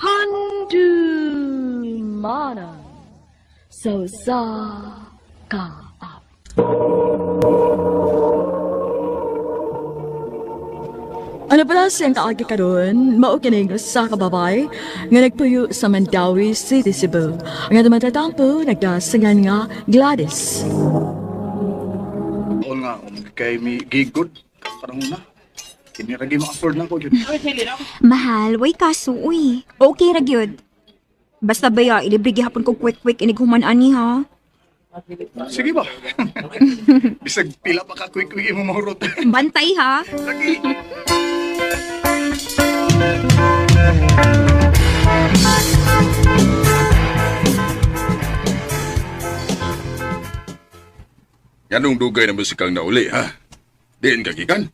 Handu mana so sa ka up. Ano pala siyang kaagi karon? Mao kining sa kababay nga nagpuyo sa Mandawi City, Cebu. Nga dumatatampo nagdasangan nga Gladys. Oo nga, kay may gigod. Parang na. Kiniragi mo afford lang ko yun. Mahal, way kaso, uy. Okay ra gyud. Basta ba ya, ilibre gihapon ko quick inighuman ani ha. Sige ba? Bisag pila pa ka quick mo mahurot. Bantay ha. Lagi. Yanong dugay na musikang nauli, ha? Diin kagikan?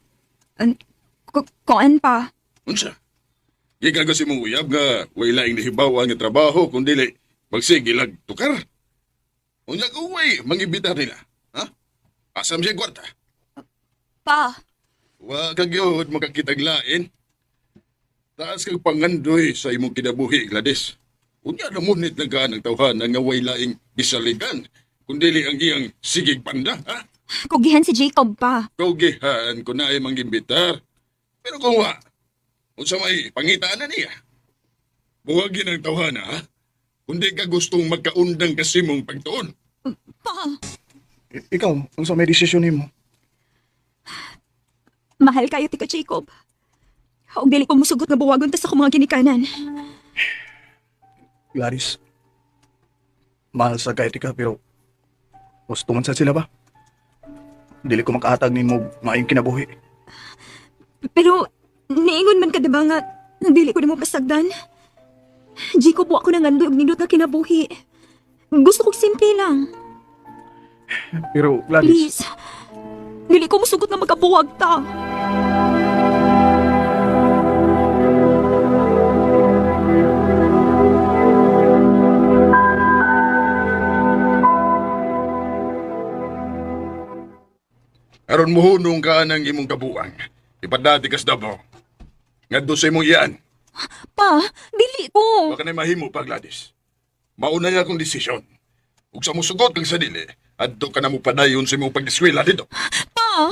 Kuan pa. Unsa? Gikan kasi mong uyab nga way laing nahibawan nga trabaho kung dili magsigilag tukar. Unya ko way mangibitar nila, ha? Asam siya kwarta. Pa. Wa kagyod makakitag lain. Taas kang pangandoy sa imong kinabuhi, Gladys. Unya na munit na gaan ang tawhan nga way laing gisaligan. Kung dili ang iyang sigig panda, ha? Kugihan si Jacob pa. Kaugihan ko na ay mangimbitar. Pero kung wa, unsa may pangitaan na niya. Buwagin ang tawhana, ha? Kundi ka gustong magkaundang kasi mong pagtuon. Pa. Ikaw, kung sa may desisyon mo. Mahal kayo tika Jacob. Og dili ko musugot nga buwagon ta sa akong mga ginikanan. Gladys, mahal sa kahit ka, pero gusto man sa sila ba? Dili ko makaatag ni mo maayong kinabuhi. Pero niingon man ka diba nga dili ko nimo pasagdan. Jacob, wa ko nangandoy og nindot nga kinabuhi. Gusto kong simple lang. Pero Gladys, Please. Dili ko musugot nga magkabuwag ta. Aron muhunong ka ng imong kabuang. Ipadati kas dabo. Ngadto sa imong iyan. Pa, dili ko. Baka na mahimo pa, Gladys. Mauna niya akong desisyon. Ug sa musugot kang sa dili, adto ka na mo padayon sa imong pagdiskwela dito. Pa.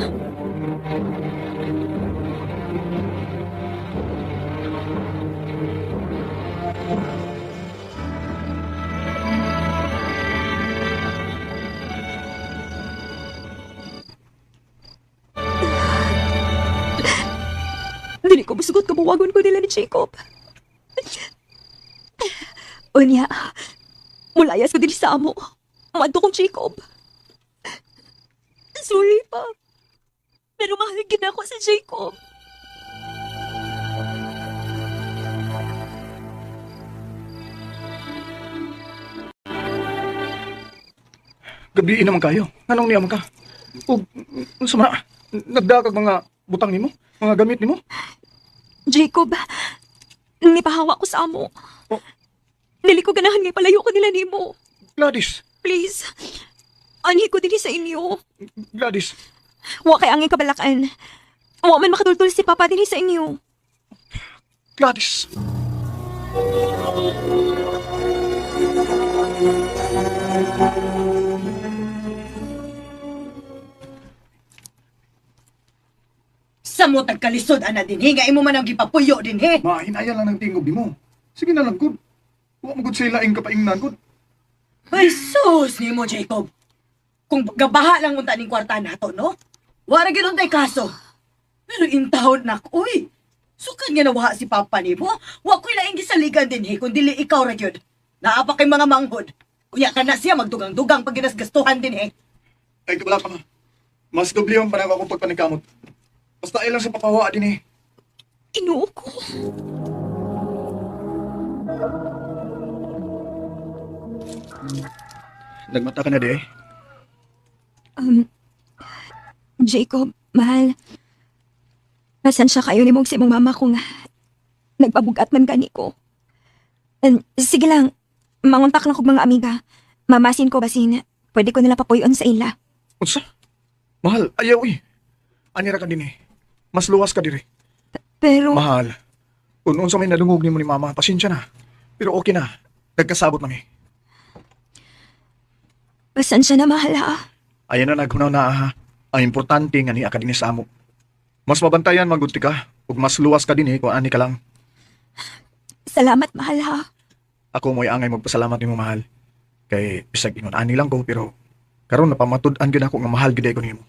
Dili ko musugot nga buwagon ko nila ni Jacob. Unya, mulayas ko dili sa amo. Madto kong Jacob. Sorry pa. Pero mahaligin ako sa Jacob. gabiin naman kayo. Anong niyaman ka? O, suma, nagdakag mga butang nimo? Mga gamit nimo? Jacob, nipahawa ko sa amo. Oh. Dili ko ganahan ngay palayo ko nila nimo. Gladys, Please, anhi ko din sa inyo. Gladys, Wa kay angin kabalakan. Wa man makatultul si Papa din sa inyo. Gladys. Sa mo tagkalisod ana dinhi nga imo man ang gipapuyo dinhi. Mahinaya lang ng tingog nimo. Sige na lang, good. Huwag magod sila ing kapaingnan, good. Ay sus nimo Jacob. Kung gabaha lang unta ning kwarta nato no. Wara gyud untay kaso. Pero intahon nak uy. Sukan nga nawaha si Papa nimo. Wa ko'y laing gisaligan dinhi kun dili ikaw ra gyud. Naa pa kay mga manghod. Unya ka na siya magdugang-dugang pag ginasgastuhan dinhi. Ay, kabala pa nga. Mas doblihan pa na ako kung pagpanikamot. Basta ay lang sa papawa din eh. Inuo ko. Nagmata ka na di eh. Jacob, mahal. Pasensya kayo ni mong si mong mama ko nga. Nagpabugat man gani ko. Sige lang, manguntak lang kong mga amiga. Mamasin ko basin. Pwede ko nila papuyon sa ila. Unsa? Mahal, ayaw eh. Anira ka din eh. Mas luwas ka dire. Pero, Mahal, Kung noon sa may nadungog ni mo ni mama, pasensya na. Pero okay na. Nagkasabot na mi. Pasensya na, mahal ha. Ayan na naghunaw na ha. Ang importante nga ni akadini sa amo. Mas mabantayan magunti ka. Ug mas luwas ka din kung ani ka lang. Salamat, mahal ha. Ako mo'y angay magpasalamat nimo mahal. Kay bisag ingon ani lang ko pero karon napamatud-an gyud ako nga mahal gyud ko nimo.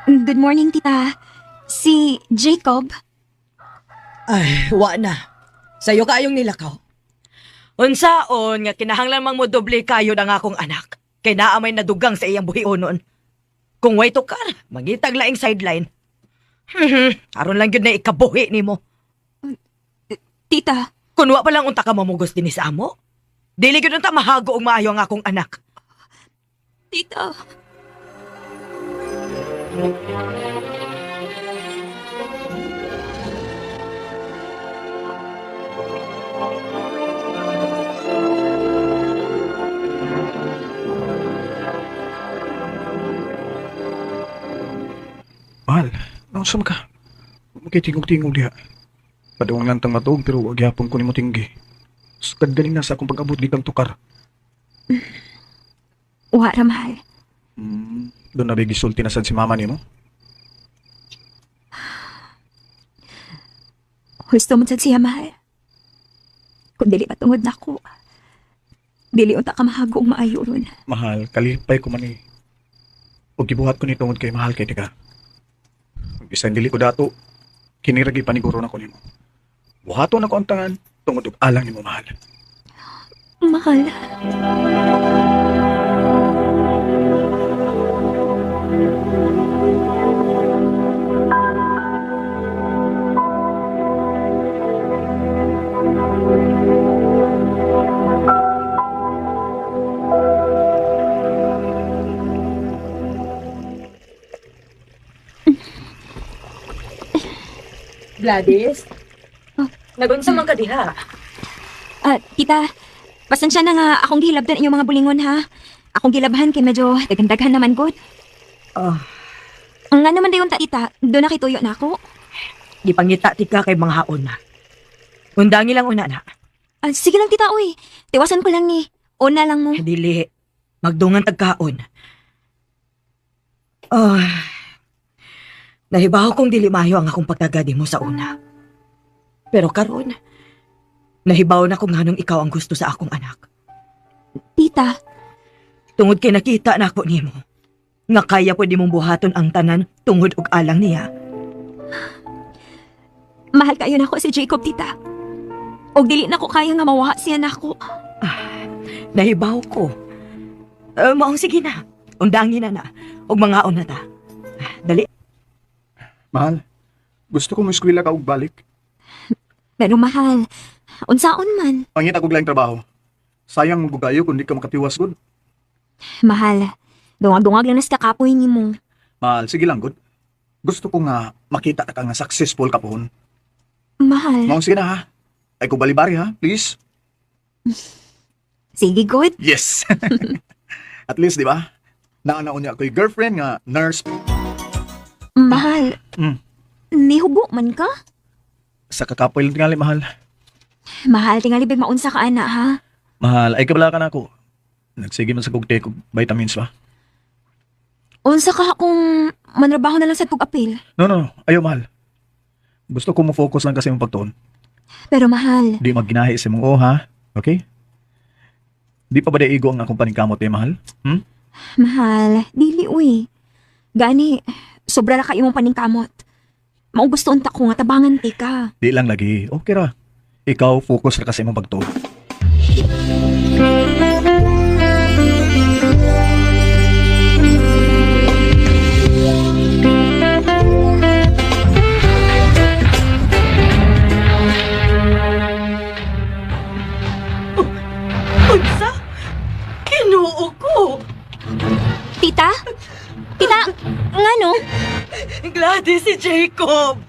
Good morning, tita. Si Jacob. Ay, wa na. Sa'yo kayong nilakaw. Unsaon nga kinahanglan mang mo doble kayo ng akong anak. Kay naamay nadugang sa iyang buhionon. Kung way tukar, mangitag laing sideline. Aron lang yun na ikabuhi ni mo. Tita, Kung wa pa lang unta ka mamugos din sa amo. Dili gyud unta mahago og maayo ang akong anak. tita. Mahal, nausam ka. Magkitingog-tingog diha. Padawang lang tang matog pero wag yapon ko nimo tinggi. Sukad galing na sa akong pag-abot di kang tukar. Wa ra, mahal. Doon na bigisulti na sad si mama nimo. Gusto mo sad siya, mahal. Kung dili patungod na ako, dili unta ka mahago og maayo ron. Mahal, kalipay ko man O gibuhat ko ni tungod kay mahal kay tiga. Bisan dili ko dato, kiniragi paniguro na ko nimo. Buhaton na ko ang tangan tungod og alang nimo mahal. Mahal. Gladys? Oh. Nagunsa man ka diha. Tita, pasensya na nga akong gihilabdan inyong mga bulingon, ha? Akong gilabhan kay medyo daghan-daghan naman, good. Oh, Ang nga naman dayon ta, tita, doon na kituyo na ako. di pangita ti ka kay mga haon na. Undangi lang una na. Sige lang, tita, uy. Tiwasan ko lang ni. Una lang mo. Dili, magdungan tagkaon. Oh, nahibaw kong dili mayo ang akong pagkagadi mo sa una. Pero karon, nahibaw na kung nganong ikaw ang gusto sa akong anak. Tita, Tungod kay nakita na ako nimo. Nga kaya pwede mong buhaton ang tanan tungod og alang niya. mahal kayo na ako si Jacob, tita. Og dili na ko kaya nga mawaha siya na ako. Nahibaw ko. Maong sige na. Undangin na na. Og mga na ta. Dali. Mahal, gusto ko mo eskwela ka og balik. Pero mahal, unsaon man. Pangita ko lang trabaho. Sayang mo bugayo kung di ka makatiwas good. Mahal, dungag-dungag lang na sa kakapoy ni mo. Mahal, sige lang good. Gusto ko nga makita ka nga successful ka pohon. Mahal, Maong sige na ha. Ay ko balibari ha, please. sige, good. Yes. At least, di ba? Naanaon niya ako'y girlfriend nga nurse. Mahal, nihubo man ka? Sa kakapoy lang tingali, mahal. Mahal, tingali big maunsa ka, ana, ha? Mahal, ay kabala ka na ako. Nagsige man sa kog take og vitamins ba? Unsa ka kung manrabaho na lang sa pag-apil. No. Ayaw, mahal. Gusto ko mo focus lang kasi mong pagtuon. Pero mahal, Di magginahi sa mong ha? Okay? Di pa ba da igo ang akong paningkamot mahal? mahal, dili uy. Gani, sobra na kayo mong paningkamot. Maugusto unta ko nga tabangan ti ka. Di lang lagi. Okay ra. Ikaw, focus ra kasi mong pagtuon. Unsa? Kinuo ko. Tita, nga no? Gladys, si Jacob.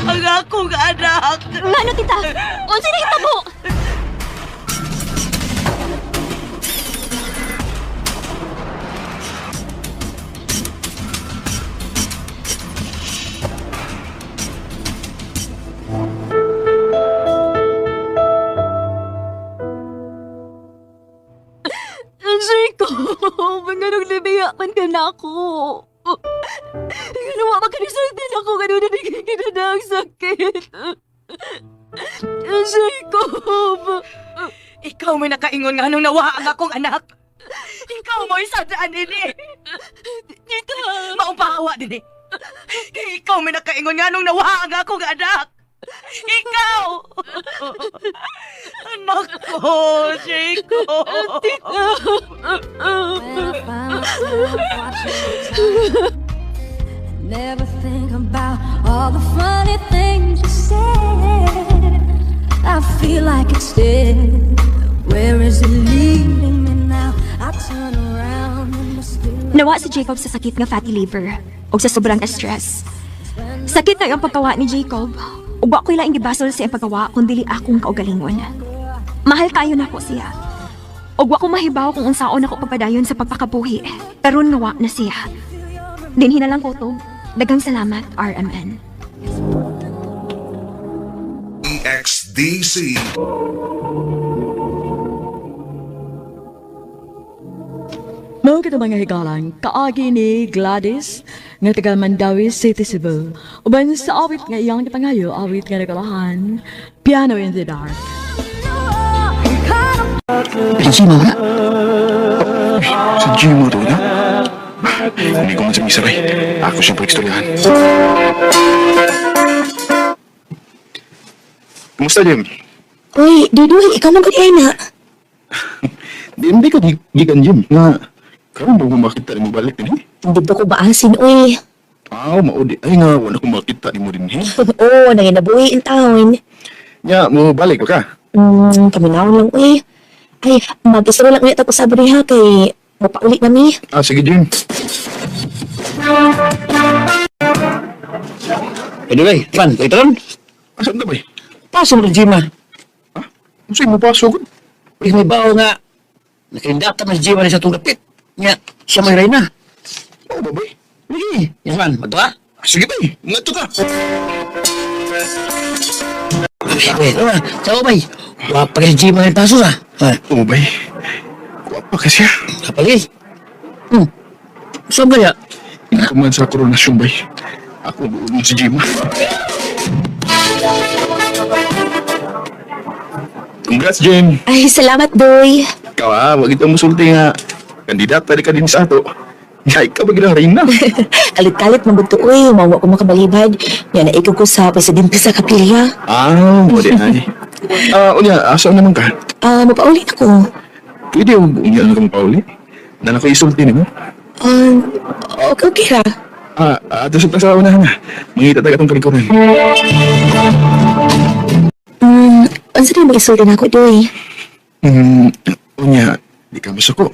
Ang akong anak. Nga no, tita? Unsa na hitabo? Jacob, ganong libiyakan ka na ako. Ganawa makanisulti na ako ganun na nagiging na ang sakit. Jacob! Ikaw may nakaingon nga nung nawa ang akong anak. Ikaw mo isadaan nini. Tita! Maupahawa din Ikaw may nakaingon nga nung nawa ang akong anak. Ikaw! Anak ko, Jacob! Never think about all the funny things you said. I feel like it's dead. Where is it leading me now? I turn around and you're still Nawa si Jacob sa sakit nga fatty liver o sa sobrang stress. Sakit na ang pagkawa ni Jacob. Ug wa ko'y laing gibasol sa iyang pagkawa kundi akong kaugalingon. Mahal kayo na ko siya. Ug wa ko mahibaw kung unsaon ako papadayon sa pagpakabuhi. Pero nawa na siya. Dinhi na lang ko to. Daghang salamat, RMN. EXDC. Mao kita mga higalang, kaagi ni Gladys, nga taga Mandawi City, Cebu. Uban sa awit nga iyang gipangayo, awit nga nagalahan, Piano in the Dark. Jimo nga? Sa Jimo to na? Hindi ko man sa misaray. Ako siyang pag-istoryahan. Kumusta, Jim? Uy, Dudoy, ikaw naman na. Hindi ko gigan, Jim. Nga, karon ba mo makita ni mo balik din eh? Hindi ba ko baasin, uy? Maudi. Ay nga, wala ko makita ni mo din eh. Oo, nanginabuhi ang taon. Nya, mo balik ka ka? Paminaw lang, uy. Ay, mag-isro lang ulit ako sa ha, kay mapaulit nami. Sige, Jim. Anyway, Pan, ito ron. Asan na ba eh? Pasok mo ng gym, ha? Ano sa'yo mo pasok? Uy, may bao nga. Nakindata na si gym sa itong lapit. Nga, siya may ray na. Oo ba ba eh? Lagi, yan man, mato ka? Sige ba eh? Nga to ka. Wait, saan ba? Wapa ka si gym ang pasok, ha? Ha, Oo ba eh? Kuwapa ka siya. kapali. Saan kaya? Hindi ko man sa koronasyon ba eh? Ako buong si Jim. Congrats, Jim. Ay, salamat, Doy. Ikaw wag itong musulti nga. Kandidat ka din sa ato. Nga, ikaw ba ginang rin na? Kalit-kalit mabuto, uy. Mawa ko makabalibad. Yan na ikaw ko sa presidente sa kapilya. Mo din ay. Unya, asaan naman ka? Mapaulit ako. Pwede yung unya na kang pauli? Na ako isulti mo? Okay ra. Ato sa unahan na. Mangita taga itong kalikuran. Ano sa'yo mag-isulti na ako, Doy? Unya, di ka masuko.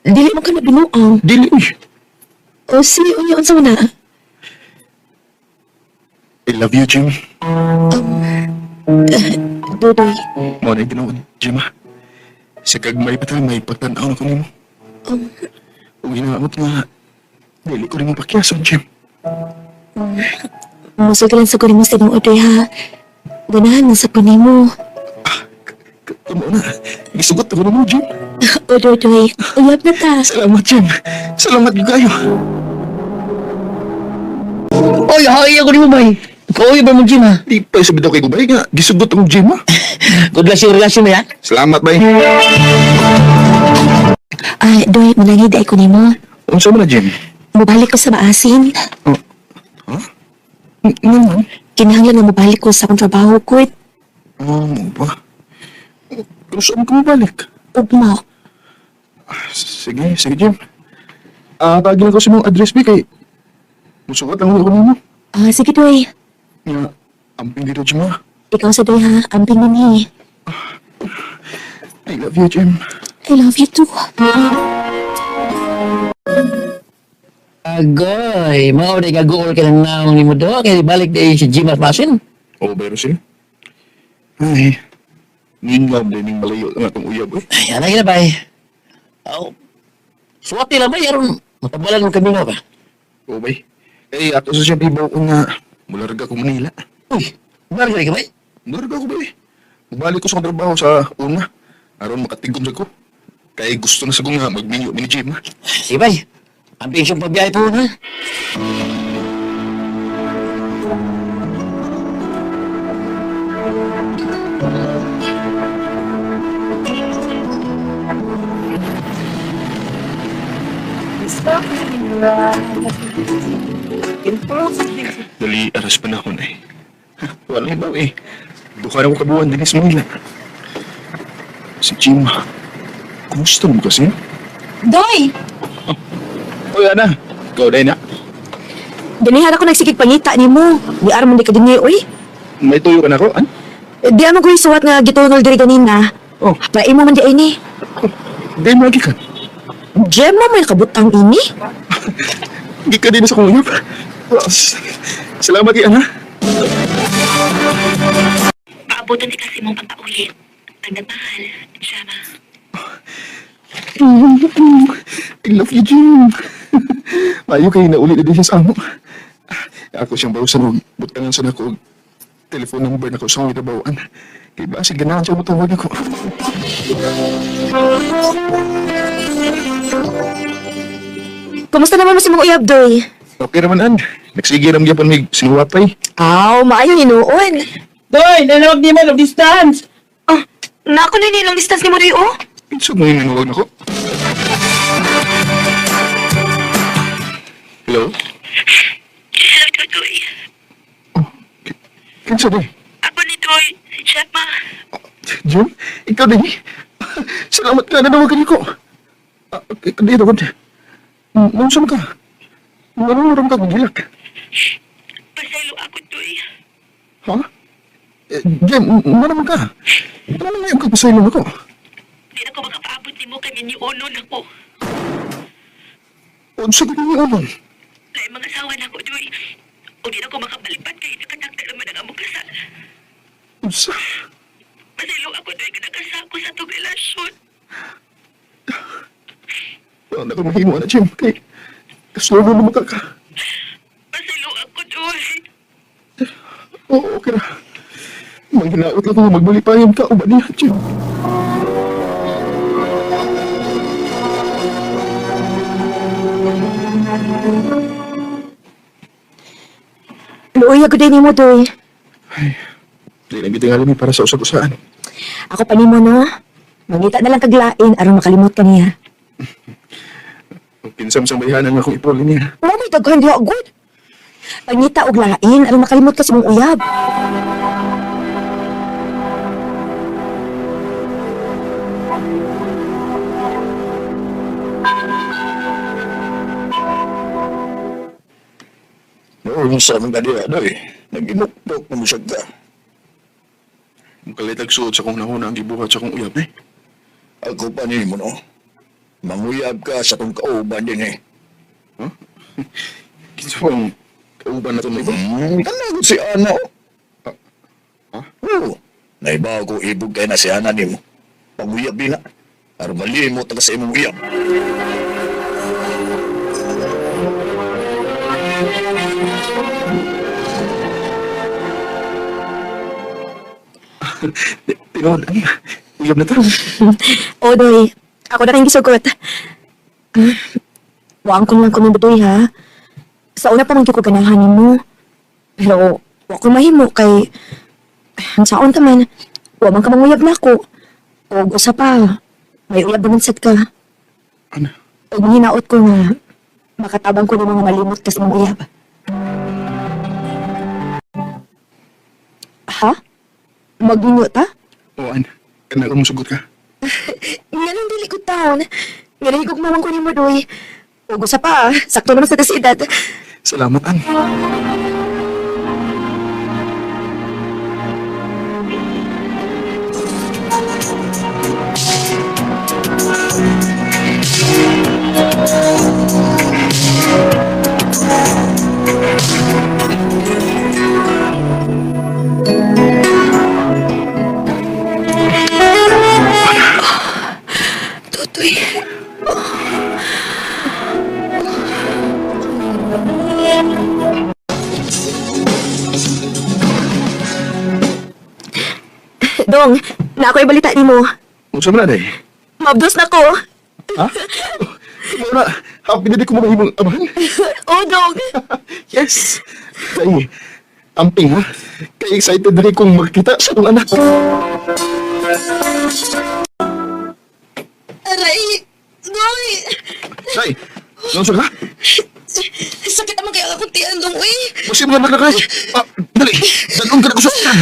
Dili mo ka na binuang. Dili, uy. O si unya, unsa mo na? I love you, Jim. Dodoy. Mo na ginawa, Jim, ha? Sa kagmay pa may pagtanaw na ko nimo. Kung ginaamot nga, dili ko rin mong pakyasan, Jim. Musugilan sa kunin mo sa inong Doy, ha? Ganahan sa kunin mo. Tama na. Gisugot ako na mo, Jim. O, Dodoy. Uyab na ta. Salamat, Jim. Salamat kayo. Oy, hay ako ni mo, bay. Ikaw ba mo gym, ha? Di pa sabi daw kay Gubay nga. Gisugot akong Jim, ha? Good luck sa relasyon mo, yan. Salamat, bay. Ay, Doy, manangid ay kunin mo. Unsa mo na, Jim? Mabalik ko sa maasin. Naman? Kinahanglan na mabalik ko sa akong trabaho ko. Mo ba? Kung saan ka mabalik? Ugma. Sige, Jim. Tagin ako sa mong address, bay, kay... Musukat lang ako mo. Sige, Doy. Nga, amping dito, Jim, ha? Ikaw sa Doy, ha? Amping nini. I love you, Jim. I love you too. Agoy, mao di gagool ka ng naong ni mo do, kaya balik di si Jim at Masin. Oo, pero sir. Ay, ningab din yung malayo ang atong uyab eh. Ay, anay na ba eh. Oh, suwati lang ba, yaron, matabalan mo kami nga ba? Oo, bay. Eh, ato sa siya bibaw ko nga, mularga ko Manila. Uy, balik ka ba? Mularga ko, bay. Magbalik ko sa trabaho sa una. Aron makatigom sa ko. Kaya gusto na sa ko nga magminyo ni Jim, ha? Sige ba, ambing siyang pagbiyahe po ha? Dali, aras panahon eh. Wala ibaw eh. Duka na ko kabuhan din sa Manila. Si Jim, kumusta mo kasi? Doy! Uy, Ana. Ikaw din, ha? Ganihan ako nagsigig pangita ni mo. Di aram di ka din uy. May tuyo ka na ko, an? Di mo ko suwat nga gitunol diri ganina. Oh. Paay mo man di ini. Di mo lagi ka. Gem mo may kabutang ini. Hindi ka din sa kong uyab. Salamat yan, ha? Paabutan di kasi mong pagpaulit. Ang nagmahal, Shama. I love you, Jim. Mayo kayo na ulit na din siya sa amo. Ako siyang barusan ng butangan sa nako. Telephone number na ko sa mga tabawaan. Kaya ba, sige na siya matawag ako. Kumusta naman mo si mong uyab, Doy? Okay naman, An. Nagsige ram gyapon mig sinuwapay. Aw, maayo hinuon. Doy, nanawag niyo man of distance. Ah, na ako na nilang distance ni mo, Doy, oh. Pinsa mo yung nanuwag na ko? Hello? Hello, Tutoy. Kinsa din? Ako ni Toy, si Shama. Jim? Ikaw din? Salamat ka na nawagan ko. Dito ko. Mausam ka. Manunuram ka gilak. Pasaylo ako, Toy. Ha? Jim, naman ka. Ano na yung kapasaylo ako? Di na ko makapaabot ni mo kami ni Ono na ko. Unsa ka niyo ano? Lain mga asawa na ko, Toy. O di na ko makabalipat kayo nakatakta naman ang among kasal. Unsa? Pasaylo ako, Toy, kanakasa ko sa itong relasyon. Wala ka mahimo na, Jim. Kay, kasulo naman ka. Pasaylo ako, Toy. Oo, okay na. Manghinaot lang kung magbalipayan ka o ba niya, Jim? Luoy ako din ni mo, Doy. Di lang gitingali mi para sa usag-usaan. Ako pa ni mo, no? Mangita na lang kaglain aron makalimot ka niya. Pinsam sa bayanan nga kung iprol niya. Oh, may daghan diha good. Pangita og lain aron makalimot ka sa mong uyab. Noon sa mga diya, Doy. Nag-inukdok na mo siya ka. Mukalitag suot sa kong nahuna ang gibuhat sa kong uyab eh. Ako pa ni mo, no? Manguyab ka sa tong kauban din eh. Kinsa bang kauban na ito na iba? Kanagot si Ana, oh. Ha? Oo. Naibaw ko ibog kay na si Ana ni mo. Panguyab din na. Armali mo taga sa imong uyab. Tinod, uyab na ito. O, Doy. Ako na kayong gisugot. Wang ko lang kung Doy, ha? Sa una pa man ko ganahan mo. Pero, wa ko mahimo kay... Ang saon ka man, wa man ka manguyab na ako. O, usa pa, may uyab naman sad ka. Ano? O, hinaot ko nga, makatabang ko ng mga malimot kasi ng uyab. Ha? Magingot, ha? O, An, kanala mo sugot ka. Nga nang dili ko taon. Nga nang higog mamang ko ni mo, Doy. O, usa pa, sakto naman sa edad. Salamat, An. Dong, na ako'y balita ni mo. Unsa man na, day? Mabdos na ko. Ha? Wala, happy na di ko mamahimong amahan. Oh, Dong. Yes! Day, amping ha. Kaya excited na rin kong makita sa akong anak. Aray, Dong. Day, nasa ka? Sakit naman kaya akong tiyan, Dong, uy. Masih mga naglakay. Dali, dalong ka na ko sa tiyan.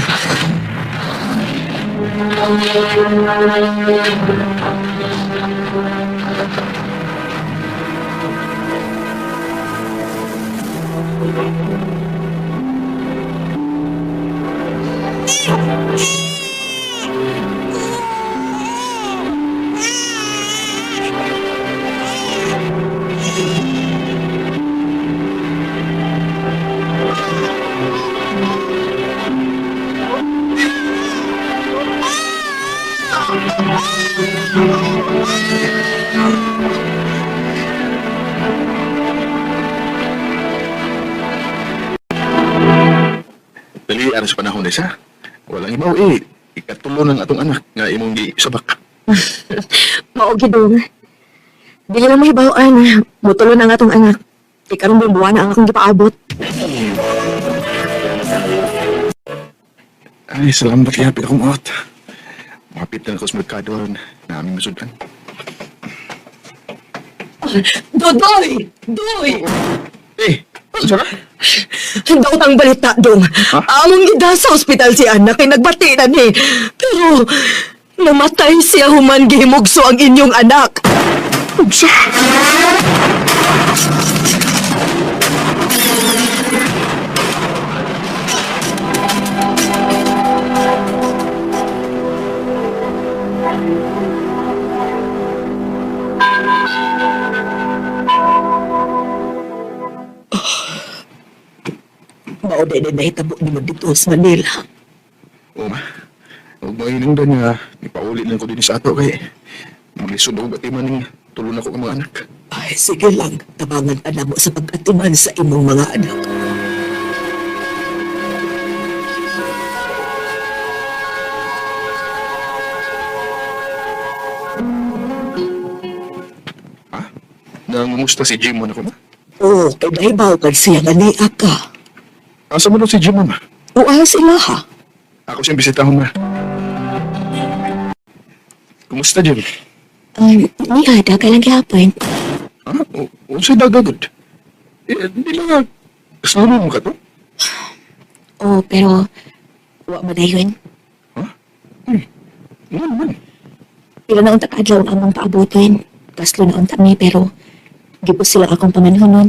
Dali, ano sa panahon isa? Walang ibaw ikatulo ng atong anak nga imong gisabak. Maogi, Dong. Dili lang mahibawaan. Mutulo na nga tong anak. Ikarong buwan na ang akong gipaabot. Ay, salamat kaya akong out. Mapit na ako sa merkado na aming masudan. Dodoy! Doy! Ano ka? Daot ang balita, Dong. Among gida sa ospital si anak ay nagbati na ni. Pero, namatay siya human gihimugso ang inyong anak. Ugsa! Mauday na nahitabo ni mo dito sa Manila. Oo ma. Huwag mo inungdan nga. Ipaulit lang ko din sa ato kay maglisod ako batiman ng tulon ako ng mga anak. Ay, sige lang. Tabangan ka na mo sa pag-atiman sa imong mga anak. Nangumusta si Jim mo na ko ma? Oo, kay nahibaw kag siya nga niya ka. Asa mo daw si Jim ma? Uwa sila ha. Ako siyang bisitahon ma. Kumusta Jim? Niya, daga lang gihapon. Ha? Unsa'y dagagod? Di ba kasama mo ka to? Oo, pero wa madayon. Ano naman? Pila na unta kadlaw ang among paabotin. Kaslo na unta mi, pero gipos sila akong pamanhon nun.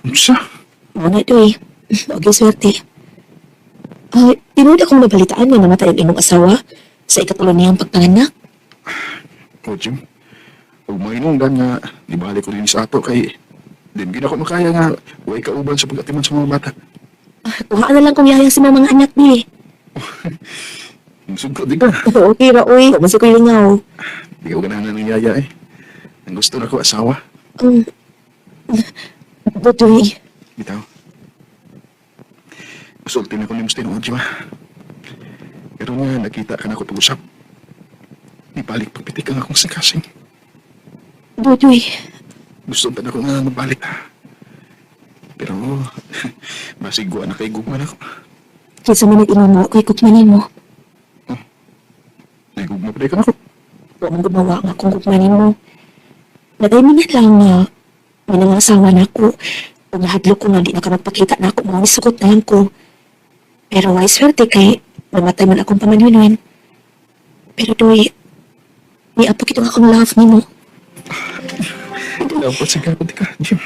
Unsa? Mga ito eh. Okay, swerte. Tinuod akong nabalitaan nga namatay ang imong asawa sa ikatulo niyang pagpanganak. O Jim, huwag mo inungdan nga nibalik ko rin sa ato kay din gina ko makaya nga huwag kauban sa pag-atiman sa mga bata. Kuhaan na lang kung yaya sa mga anak ni. Sugod di ka. Okay ra, uy. Masuk ko yung ngaw. Di ko ganahan ng yaya Ang gusto na ko asawa. Butoy. Bitaw. Masulti na ko ni Musti noon, Jim. Pero nga nakita ka na ko pag-usap. Ibalik pagpitik ang akong singkasing. Butoy. Gusto na ko nga mabalik. Pero masigwa na kay gugman ako. Kaysa man nag-inom mo, kay kukmanin mo. Nagugma pa rin ka ako. Huwag mong gumawa nga kung kukmanin mo. Nagayminit lang nga. May nangasawa na ako. Kung nahadlo ko nga, di na ka magpakita na ako. Mga nisukot na lang ko. Pero ay swerte kay mamatay man akong pamanunin. Pero doy, di apa kitong akong love ni mo. Dapat sigapot ka, Jim.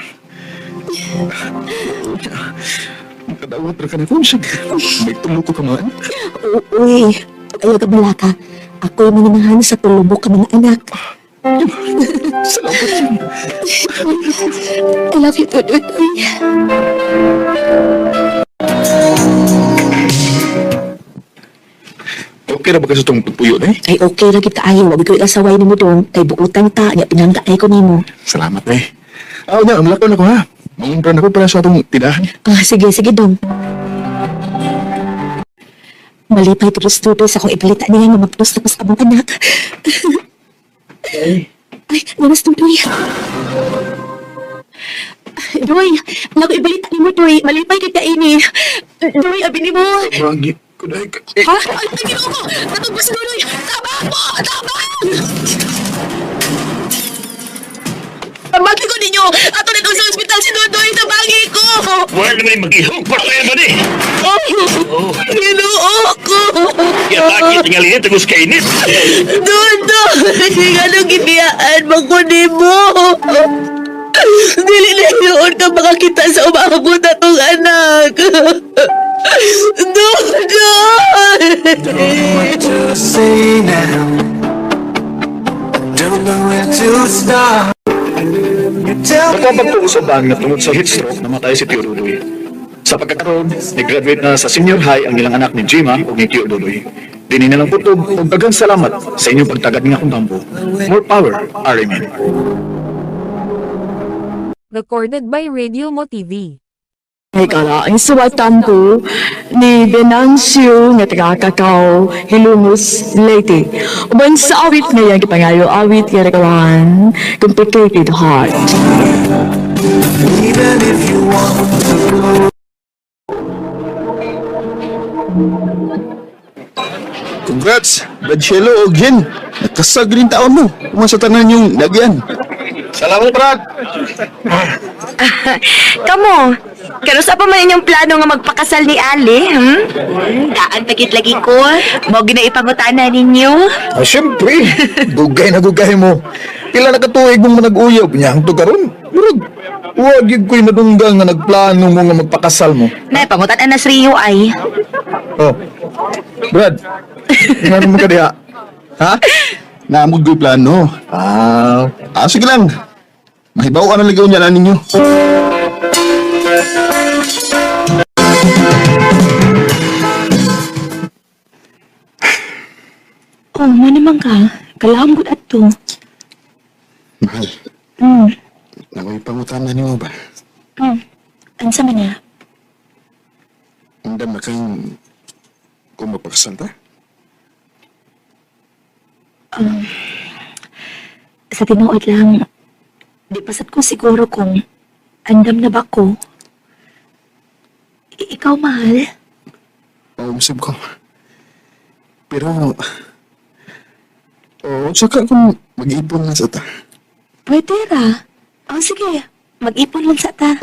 Makadawat na ka na kung siya. May tumuko ka man. Uy, ayaw ka bala ka. Ako'y mananahan sa tulubok ka mga anak. Salamat, Jim. I love you, Tutoy. Okay na ba kasi itong pagpuyo na eh? Ay, okay lagi kaayo. Wag ko ilasaway ni mo dong. Kay buutan ta. Nga pinangga ay ko ni mo. Salamat eh. Na, amlakaw na ko ha. Mangumpran ako para sa itong tindahan. Sige, sige dong. Malipay tulos-tulos akong ipalita niya nga mapros tapos abang anak. Ay, nanas tong Doy. Doy, naku ibalita ni mo, Doy. Malipay ka kaini. Doy, abi ni mo. Mangi ko na Ha? Ay, tingin ako! Natog ba si Doy? Tabang mo! Tabang! Tabagi ko ninyo! Ato na sa ospital si Dodoy! Tabagi ko! Wala naman mag-ihong patay ba ni? Ginoo ko! Kaya bakit tingalin tagus kainit? Dodoy! Anong giniyaan mo ko ni mo? Dili na yun ka makakita sa umabot na tong anak! Dodoy! To say now, don't know where to start. You tell me Nagpapagpuusaban na tungod sa heat stroke namatay si Tio Dudoy. Sa pagkakaroon, nag-graduate na sa senior high ang ilang anak ni Jima o ni Tio Dudoy. Dini na lang putog ug daghang salamat sa inyong pagtagad nga akong tambo. More power, RMN. Recorded by Radio Mo TV. Ay kala, ang suwatan ko ni Venancio nga taga-Kakao, Hilumos, Leyte. Uban sa awit na yan, kipangayo awit nga nagawan, Complicated Heart. even if you want to go. Congrats, Brad Shelo o Jen. Nakasag rin taon mo. Kung sa tanan yung lagyan. Salamat, Brad! Kamo, kanusa pa man inyong plano nga magpakasal ni Ali, Daan pagit lagi ko. Mo ginaipangutan ninyo. Siyempre, gugay na gugay mo. Pila na katuig mong manag-uyab niya ang karon. Murag, huwag yung ko'y nadunggang nga nagplano mo nga magpakasal mo. Nay, pangutan na sa Rio ay. Oh, Brad, ano mo ka diha? Ha? Naamod ko'y plano. Sige lang. Mahibaw ka na ligaw niya na ninyo. Oh, mo naman ka. Kalambot at to. Mahal, nakoy pangutan na niyo ba? Ansa man na? Andam na kang kung mapakasal ta? Sa tinuod lang, di pasat ko siguro kung andam na ba ko. Ikaw, mahal. Paumusap ko. Pero, tsaka kung mag-ipon na sa ta. Pwede ra. Sige. Mag-ipon lang sa ta.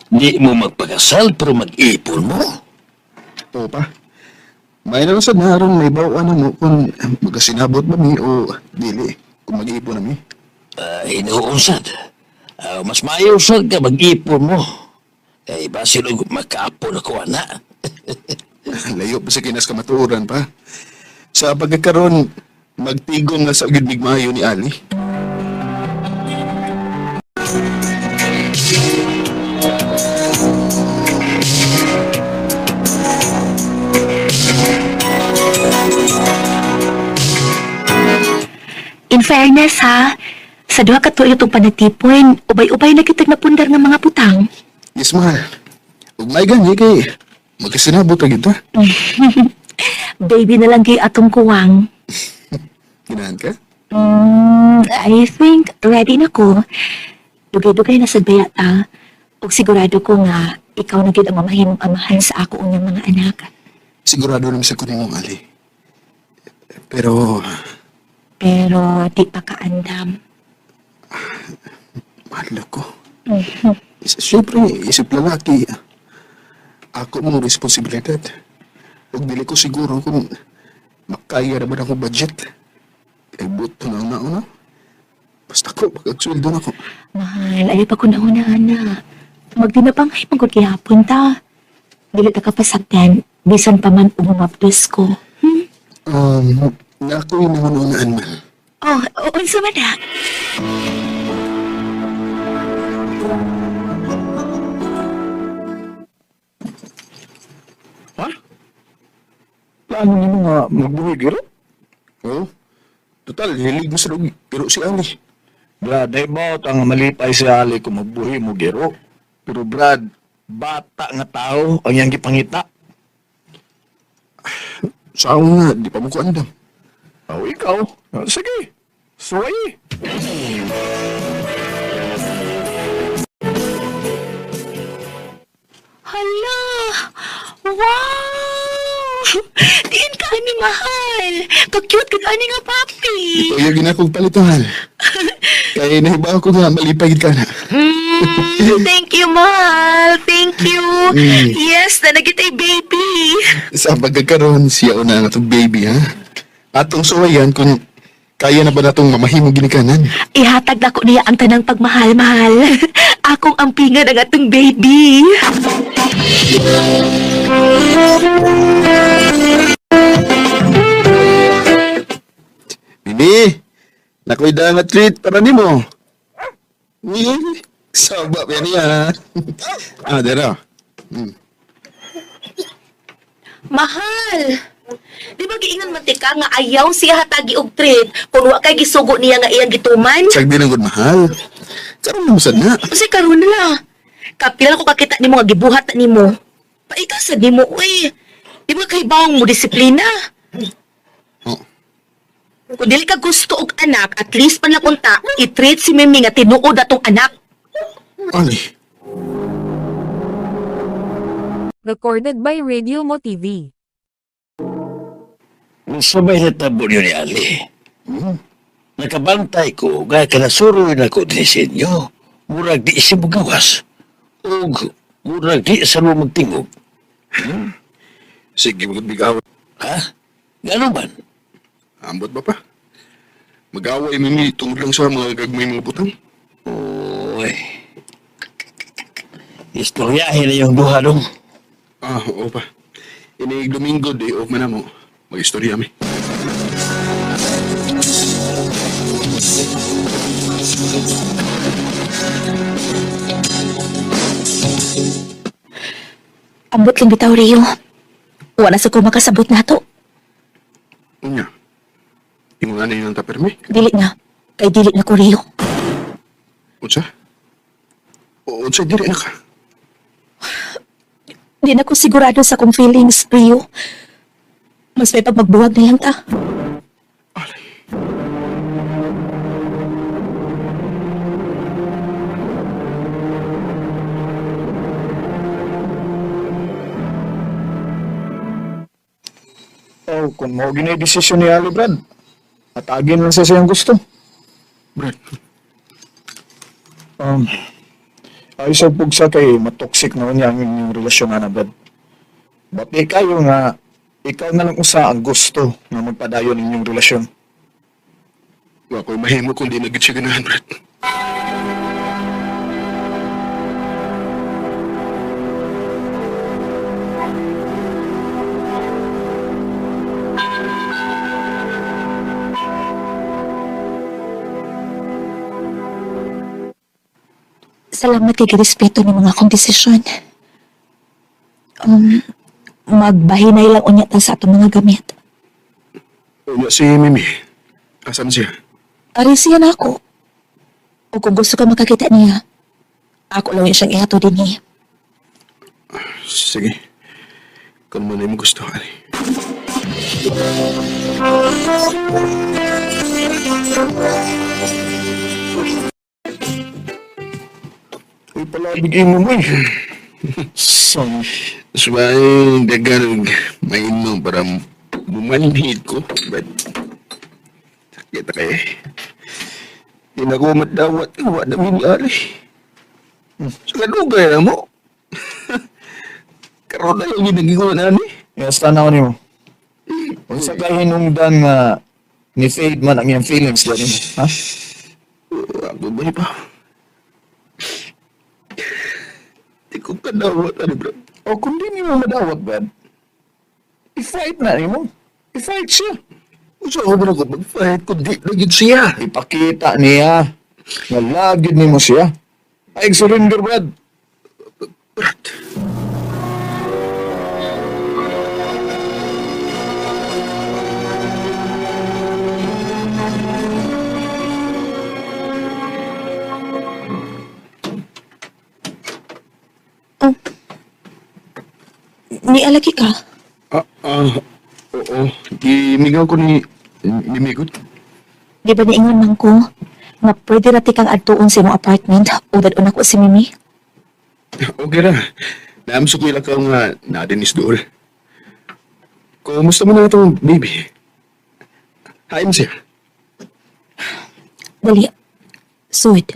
Di mo magpakasal pero mag-ipon mo? Oo pa. May na lang sa naroon may bawaan na mo kung magasinabot ba mi o dili kung mag-iipon na mi. Inuunsad. Mas maayusad ka mag-ipon mo. Basin og makaapon ako, anak. Layo pa sa kinas kamatuoran pa. Sa pagkakaroon, magtigom na sa gidmig maayo ni Ali. In fairness, ha? Sa duha ka tuyo itong panagtipon, ubay-ubay na kitag napundar ng mga putang. Yes, mahal. Huwag may ganyi kay magkasinabot na kita. Baby na lang kay atong kuwang. Ginahan ka? I think ready na ko. Dugay-dugay na sa bayata. Ug sigurado ko nga, ikaw na gid ang mamahimong amahan sa ako unyang mga anak. Sigurado naman sa kunin mong Ali. Pero, Pero di pa kaandam. mahal ko. Siyempre, isip lalaki. Ako mong responsibilidad. Huwag dili ko siguro kung makaya naman ako budget. Kaya buto na una. Basta ko, pagkagsweldo na ko. Mahal, ayaw pa ko na una. Magdinapangay magod kihapon ta. Dili ta kapasagdan, bisan pa man umumapdos ko. Na ako'y nangununaan man. Oh, unsa man na? Ha? Plano niyo nga magbuhi, giro? Oh, total, hilig mo sa lugi. Pero si Ali. Brad, ay ba ang malipay si Ali kung magbuhi mo, giro? Pero Brad, bata nga tao ang iyang gipangita. Sa ako nga, di pa mo ko andam. Oh, ikaw? Sige, suway. Hala! Wow! Diin ka ni mahal! Ka-cute ka ni nga papi! Ito yung ginakong palituhan. Kaya nahibaw ko nga, malipay ka na. Thank you, mahal! Thank you! Yes, na nagitay baby! Sa pagkakaroon, siya una nga itong baby, ha? Atong suwayan kung kaya na ba na itong mamahimong ginikanan? Ihatag na ko niya ang tanang pagmahal-mahal. Akong ampingan ang atong baby. Bibi, nakoy dangat treat para ni mo. Sabak yan niya, ha? Dera. Mahal! Di ba giingan man tika nga ayaw siya hatagi og treat kung wa kay gisugo niya nga iyang gituman? Sag din ang good mahal. Karoon na masad na. Kasi karon na la. Kapila ko kakita nimo nga gibuhat na nimo. Paikasad nimo, uy. Di ba kay bawang mo disiplina? Oh. Kung dili ka gusto og anak, at least man lang unta, i-treat si Mimi nga tinuod atong anak. Ali. Recorded by Radio Mo TV. Sabay na tabo niyo ni Ali. Nakabantay ko, gaya kanasuroy na ko din sa inyo. Murag di siya magawas. O murag di sa mo magtingog. Sige, magbigaw. Ha? Gano'n man? Ambot ba pa? Mag-away mimi tungkol lang sa mga gagmay mga butang. Uy. Istoryahin na yung duha dong. Oo pa. Ini Domingo, day off man na mo. Mag-istorya mi. Ambot lang bitaw, Rio. Wala sa ko makasabot na to. Unya. Imo nga na yun ang tapermi. Dili na. Kay dili na ko, Rio. Utsa? Utsa, diri na ka. Di na ko sigurado sa akong feelings, Rio. Mas may pagmagbuwag na lang ta. Alay. Oh, kung mo desisyon ni Ali, Brad, atagin lang sa siyang gusto. Brad, Ay sa pugsa kay matoksik na niya ang inyong relasyon nga na, Brad. Bati kayo nga, ikaw na lang usa ang gusto na magpadayon inyong relasyon. wa ko'y mahimo kung di nagit siya ganahan, Brad. Salamat kay respeto ni mga akong desisyon. Magbahinay lang unya ta sa atong mga gamit. Unya si Mimi. Asan siya? Ari siya na ako. O kung gusto ka makakita niya, ako lang yung siyang ihato din niya. Sige. Kung mo na yung gusto, Ali. Uy, pala bigay mo mo eh. Son. Sabay, dagan mainom para bumanhid ko. But, sakit na kayo. Di na ko matawat. Wa na minali. Sa kadugay na mo. Karoon na yung ginagawa na ni. Yes, tanaw niyo. Kung sa kahinungdan nga ni Fade man ang iyang feelings dyan mo, ha? Ako ba pa? Di ko kadawat, ano bro? O kung di niyo madawat, Brad, i-fight na niyo mo. I-fight siya. Gusto ko na ko mag-fight kundi lagid siya. Ipakita niya nga lagid ni mo siya. Ay, surrender, Brad. Brad. Nialagi ka. Oo. Imigaw ko ni Migot. Di ba niingon man ko nga pwede rati kang adtuon sa imong apartment o dadon ako si Mimi? Okay ra. Naamso ko ilang ka nga nadinis dool. Kumusta mo na itong baby? Hain siya. Dali. Sud.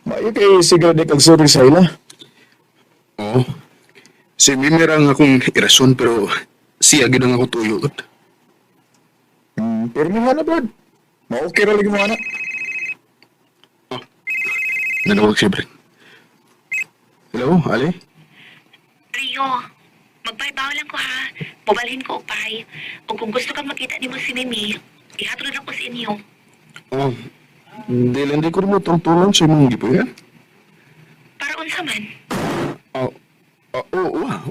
Mayo kay siguro di kag sorry sa ila. Oo. Si Mimi rang akong irason pero siya ginang ako tuyot. Pero mo na, Brad. Ma-okay ra lagi mo, anak. Nanawag siya, Brad. Hello, Ali? Rio, magpaybaw lang ko ha. Pabalhin ko upay. O kung gusto kang makita ni mo si Mimi, ihatod lang ko sa inyo. Hindi ko rin mo tungtulan sa imong gipo yan. Para unsa man.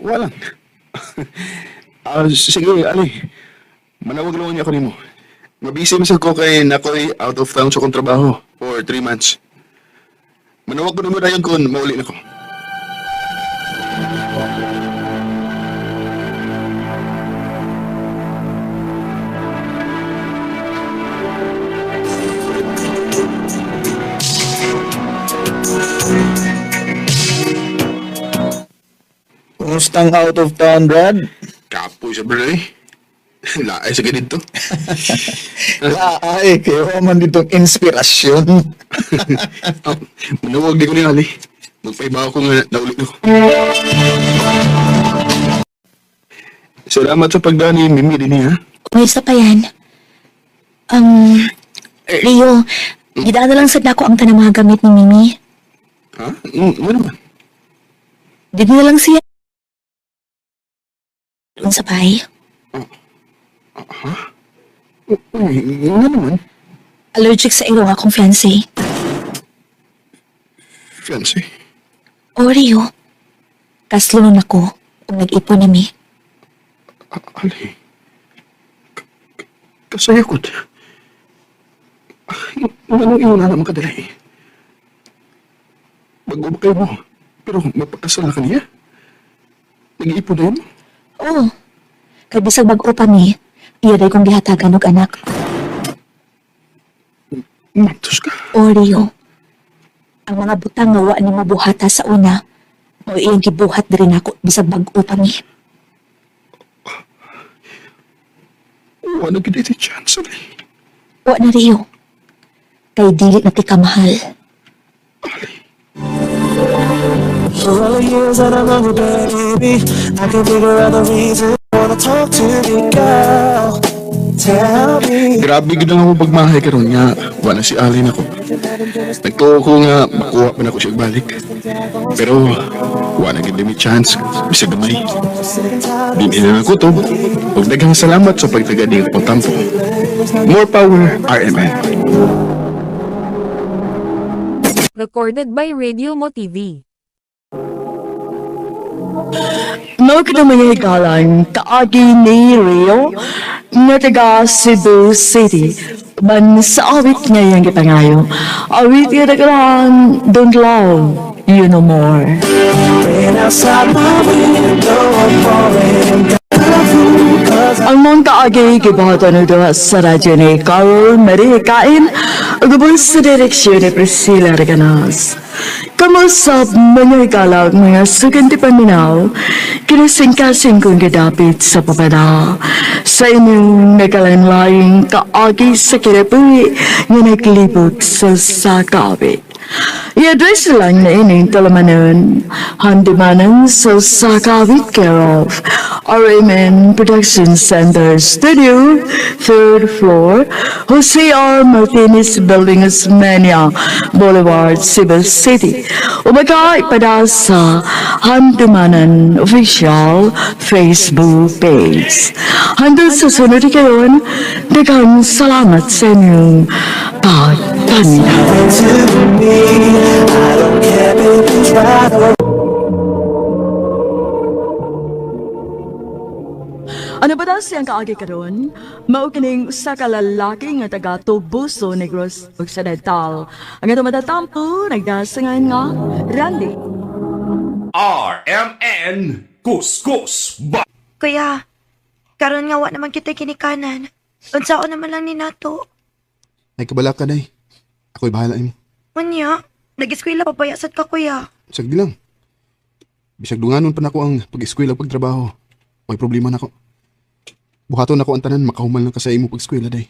Walang. Sige, Ali. Manawag lang niya ako nimo. Mabisi masag ko kay nako'y out of town sa kong trabaho for 3 months. Manawag ko naman na yun kung mauli na ko. Kumustang out of town, Brad? Kapoy sa bro eh. Laay sa ganito. Ay, kayo man ditong inspirasyon. Manawag di ko ni Ali. Magpaibaw ko nga naulit na ko. Salamat sa pagdani, Mimi din niya. May isa pa yan. Rio, gidaan na lang sad nako ang tanang mga gamit ni Mimi. Ha? Ano naman? Di na lang siya. Doon sa bahay. Ha? Ano naman? Allergic sa iro akong fiancé. Fiancé? O Rio, kaslo nun ako kung nag-ipon na mi. Ali. Kasayakot. Anong iyon na naman kadali? Mag-ubakay mo. Pero mapakasal na ka niya? Nag-iipon na yun? Oo. Kay bisag bag-o pa mi, iyaday kong gihatagan og anak. Matos ka? O Rio, ang mga butang nga wa ni mabuhata sa una, o iyang gibuhat diri nako bisag bag-o pa mi. Wala gid iti chance, Ali. Wa na Rio. Kay dili na ti kamahal. For all the years that I've known you, baby, I can figure out the reason I wanna talk to you, girl. Tell me. Grabe gid ang ako pagmahay karon nga wala si Ali nako. Nagtuo ko nga makuha pa na ko siya balik. Pero wala gid mi chance bisag gamay. Dili na ako to. Ug daghang salamat sa pagtagadi ko tampo. More power, RMN. Recorded by Radio Mo TV. Mao kita mga higalan kaagi ni Rio nga taga Cebu City. Man sa awit ngayang gipangayo. Awit nga naglaan, don't love you no more. Rain outside my window, I'm falling Ang mong kaagi gibahatan na doon sa radyo ni Carol Marie Cain ugabon sa direksyon ni Priscilla Reganas. Kamusta mga higalang mga suganti paminaw kinasingkasing kong gadapit sa papada sa inyong nagalanlaying kaagi sa kinabuhi nga naglibot sa sakawit. I-address lang na ining talamanon. Handimanan sa sakawit care of RMN Production Center Studio, 3rd floor, Jose R. Martinez Building, Osmeña Boulevard, Cebu City. Umaga ipada sa Handimanan Official Facebook page. Hanggang sa sunod kayon, daghang salamat sa inyong pagtanda. I don't care if you try to. Ano ba daw siyang kaagi karon? Mao kining usa ka lalaki nga taga Tubuso, Negros Occidental. Ang ato matatampo nagdasangan nga Randy. RMN Kuskus ba? Kuya, karon nga wa naman kita kinikanan. Unsaon naman lang ni nato. Ay kabala ka, day. Ako'y bahala mo. Unya, nag-eskwela pa bayasat ka, kuya. Sagdi lang. Bisag dunganon pa na ako ang pag-eskwela pagtrabaho. May problema na ako. Buhaton ako ang tanan, makahumal ng kasay mo pag-eskwela, day.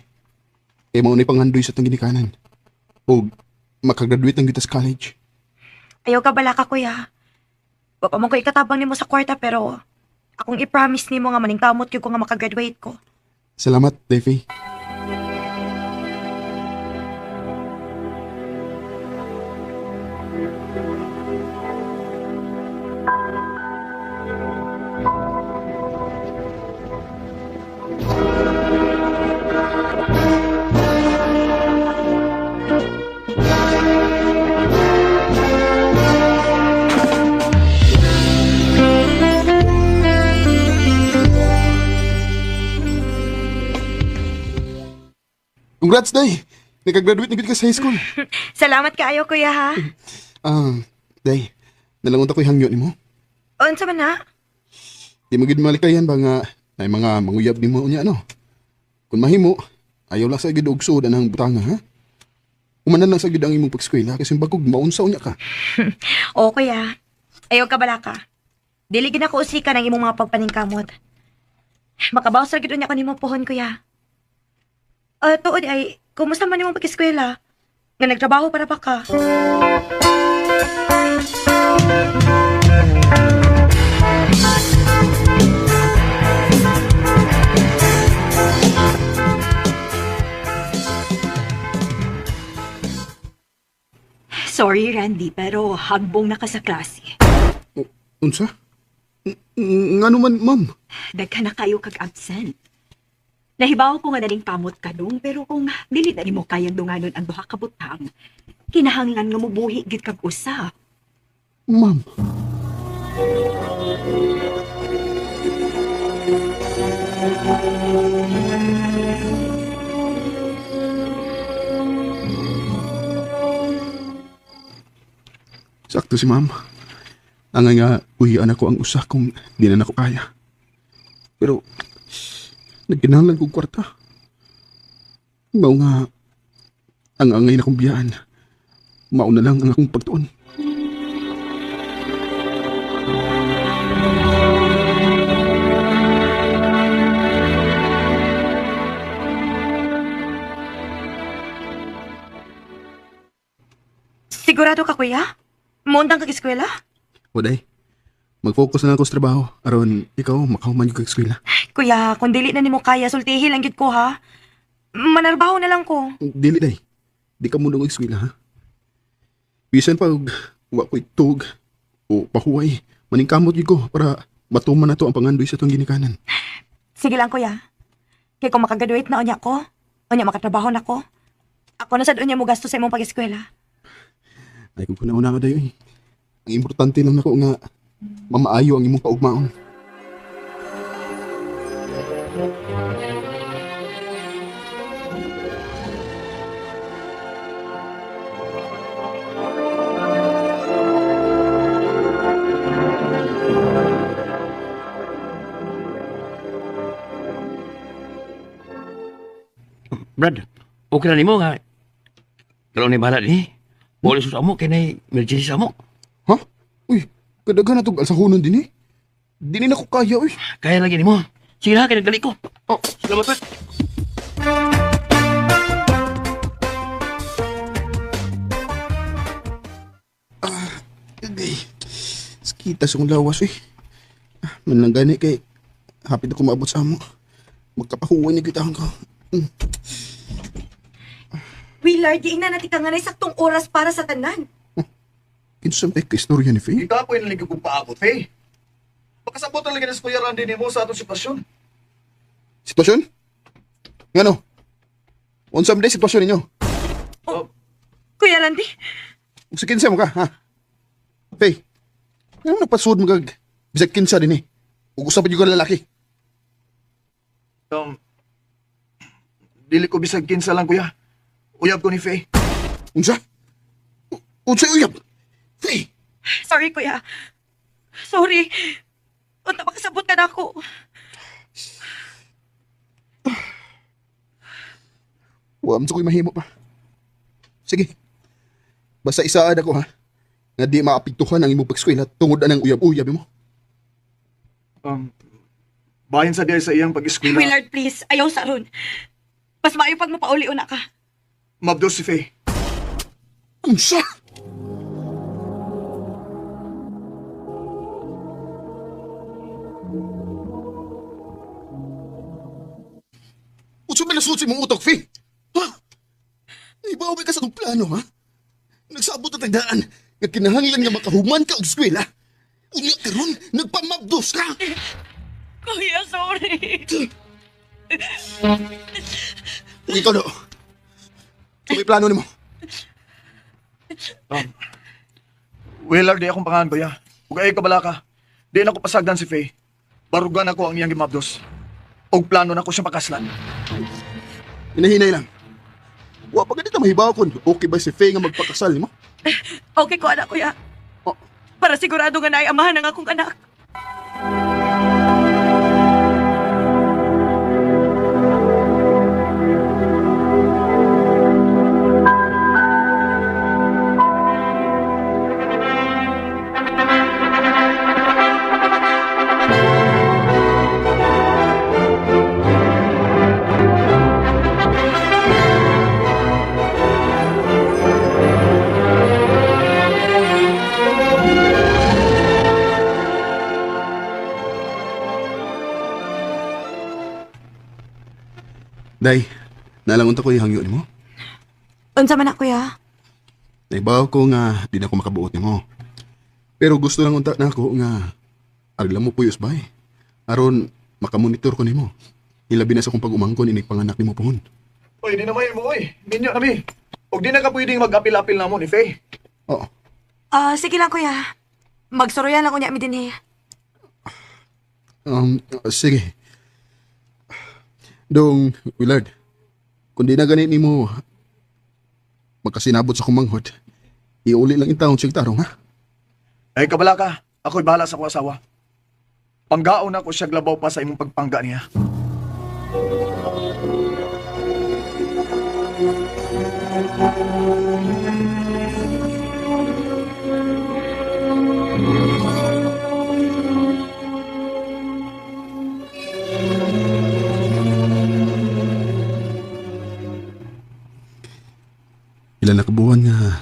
Kaya maunay panghandoy sa tang ginikanan. O makagraduate ng dito sa college. Ayaw ka bala ka, kuya. Wa pa man ko ikatabang nimo sa kwarta, pero akong i-promise nimo nga maningkamot ko nga makagraduate ko. Salamat, Davey. Congrats, day! Nakagraduate na gid ka sa high school. Salamat kaayo, kuya, ha? Day, nalangon ako'y hangyo ni mo. Unsa man na? Di mo gid malikayan ba nga ay mga manguyab ni mo niya, no? Kung mahimo, ayaw lang sa gid og suod anang butanga, ha? Umanan lang sa gid ang imong pag-eskwela kasi bagog maunsaw niya ka. O, kuya. Ayaw ka bala ka. Dili gid ako usika ng imong mga pagpaningkamot. Makabaw sa gid unya ko nimo pohon, kuya. Tuod ay, kumusta man yung pag-eskwela? Nga nagtrabaho para pa ka? Sorry, Randy, pero hagbong na ka sa klase. Unsa? Ngano man, ma'am? Daghan na kayo kag absent. Nahibaw ko nga naling pamot ka dong, pero kung dili na mo kayang dunganon ang duha ka butang, kinahanglan nga mubuhi gid kag usa. Ma'am. Sakto si ma'am. Ang nga uhian ako ang usa kung di na ako kaya. Pero nagkinahanglan kong kwarta. Mao nga ang angay na kong biyaan. Mauna lang ang akong pagtuon. Sigurado ka, kuya? Muundang kag eskwela? Waday, mag-focus na ako sa trabaho. Aron, ikaw, makahuman yung kag-eskwela. Kuya, kung dili na nimo kaya, sultihi lang gid ko, ha? Manarbaho na lang ko. Dili, day. Di ka muna mag-eskwela, ha? Bisan pag wa ko itug o pahuway, maningkamot yun ko para matuman na to ang pangandoy sa itong ginikanan. Sige lang, kuya. Kaya kung makagraduate na unya ko, unya makatrabaho na ko, ako na sad unya mo gasto sa imong pag-eskwela. Ay, kung kuna-una ka dayo eh. Ang importante lang nako nga mamaayo ang imong kaugmaon. Brad, okay na nimo nga. Kalau ni bahala ni, boleh susah mo kay na emergency sa mo. Ha? Uy, kadaghan na itong alsahunan din eh. Di na ko kaya, uy. Kaya lagi nimo. Sige na, kaya nagdali ko. Oh, salamat pa. Agay. Sakita sa kong lawas eh. Man lang gani kay hapit ako maabot sa amo. Magkapahuwan ni kita ko. Willard, di na natin ka nga na saktong oras para sa tanan. Kinsam tayo ka-istorya ni Faye? Ikaw po yung naligay kong paabot, Faye. Pakasabot talaga na sa Kuya Randy ni mo sa atong sitwasyon. Sitwasyon? Ngano? Unsam day sitwasyon ninyo? Kuya Randy? Sa kinsa mo ka, ha? Faye, ano napasud mo kag bisag kinsa din eh? Ug usa pa yung lalaki. Dili ko bisag kinsa lang, Kuya. Uyab ko ni Faye. Unsa? Unsa uyab? Faye! Sorry, kuya. Sorry. Unta makasabot ka na ako. Wam sa ko'y mahimo pa. Sige. Basta isaad ako ha. Nga di maapigtuhan ang imong pag-eskwela tungod anang uyab-uyab mo. Bahin sa diya sa iyang pag-eskwela. Willard, please. Ayaw sa ron. Mas maayo pag mapauli-una ka. Mabdos si Faye. Unsa? Unsa man nasuot sa imong utok, Faye? Ha? Ibawi ka sa itong plano, ha? Nagsabot na tagdaan nga kinahanglan nga makahuman ka og eskwela. Unya karon nagpamabdos ka. Kuya, sorry. Ikaw do. So may plano nimo? Willard, di akong pangalan, Kuya. Ug ay kabala ka. Di na ko pasagdan si Faye. Barugan ako ang iyang gimabdos. Og plano na ko siya pakaslan. Hinahinay lang. Wa pa ganito mahibaw kon okay ba si Faye nga magpakasal nimo? Okay ko, anak, kuya. Para sigurado nga na ay amahan ng akong anak. Day, nalangon ta ko ihangyo nimo. Unsa man na, kuya? Naibaw ko nga di na ako makabuot nimo. Pero gusto lang unta na ako nga agla mo puyos bay. Aron makamonitor ko nimo. Ilabi na sa kong pag-umangkon inig panganak nimo pohon. Oy, di naman mo, oy. Minyo kami. Og di na ka pwedeng mag-apil-apil na mo ni Faye. Oo. Sige lang, kuya. Magsuroyan lang ko niya mi din eh. Sige. Dong, Willard, kung di na ganit nimo magkasinabot sa kumanghod, iuli lang intawon siyang tarong, ha? Ay, kabala ka. Ako'y bahala sa ko asawa. Panggaon ako siya glabaw pa sa imong pagpangga niya. Ilan na kabuhan nga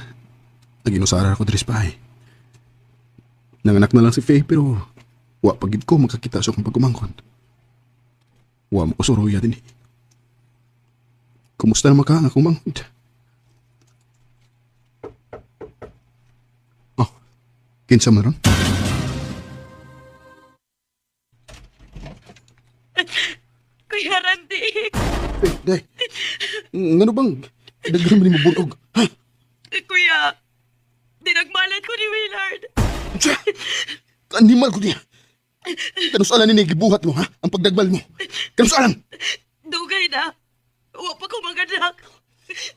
nag-inusara ako diri sa bahay. Nanganak na lang si Faye pero wa pagid ko makakita sa akong pagkumangkon. Wa mo ko suruya din eh. Kumusta naman ka ang akong manghod? Oh, kinsa man ron? Kuya Randy. Day, ngano bang daghan mo ni mabunog? Ha? Kuya, dinagmalan ko ni Willard. Animal ko niya. Kanusalan ni gibuhat mo, ha? Ang pagdagbal mo. Kanusalan! Dugay na. Wa pa ko maganak.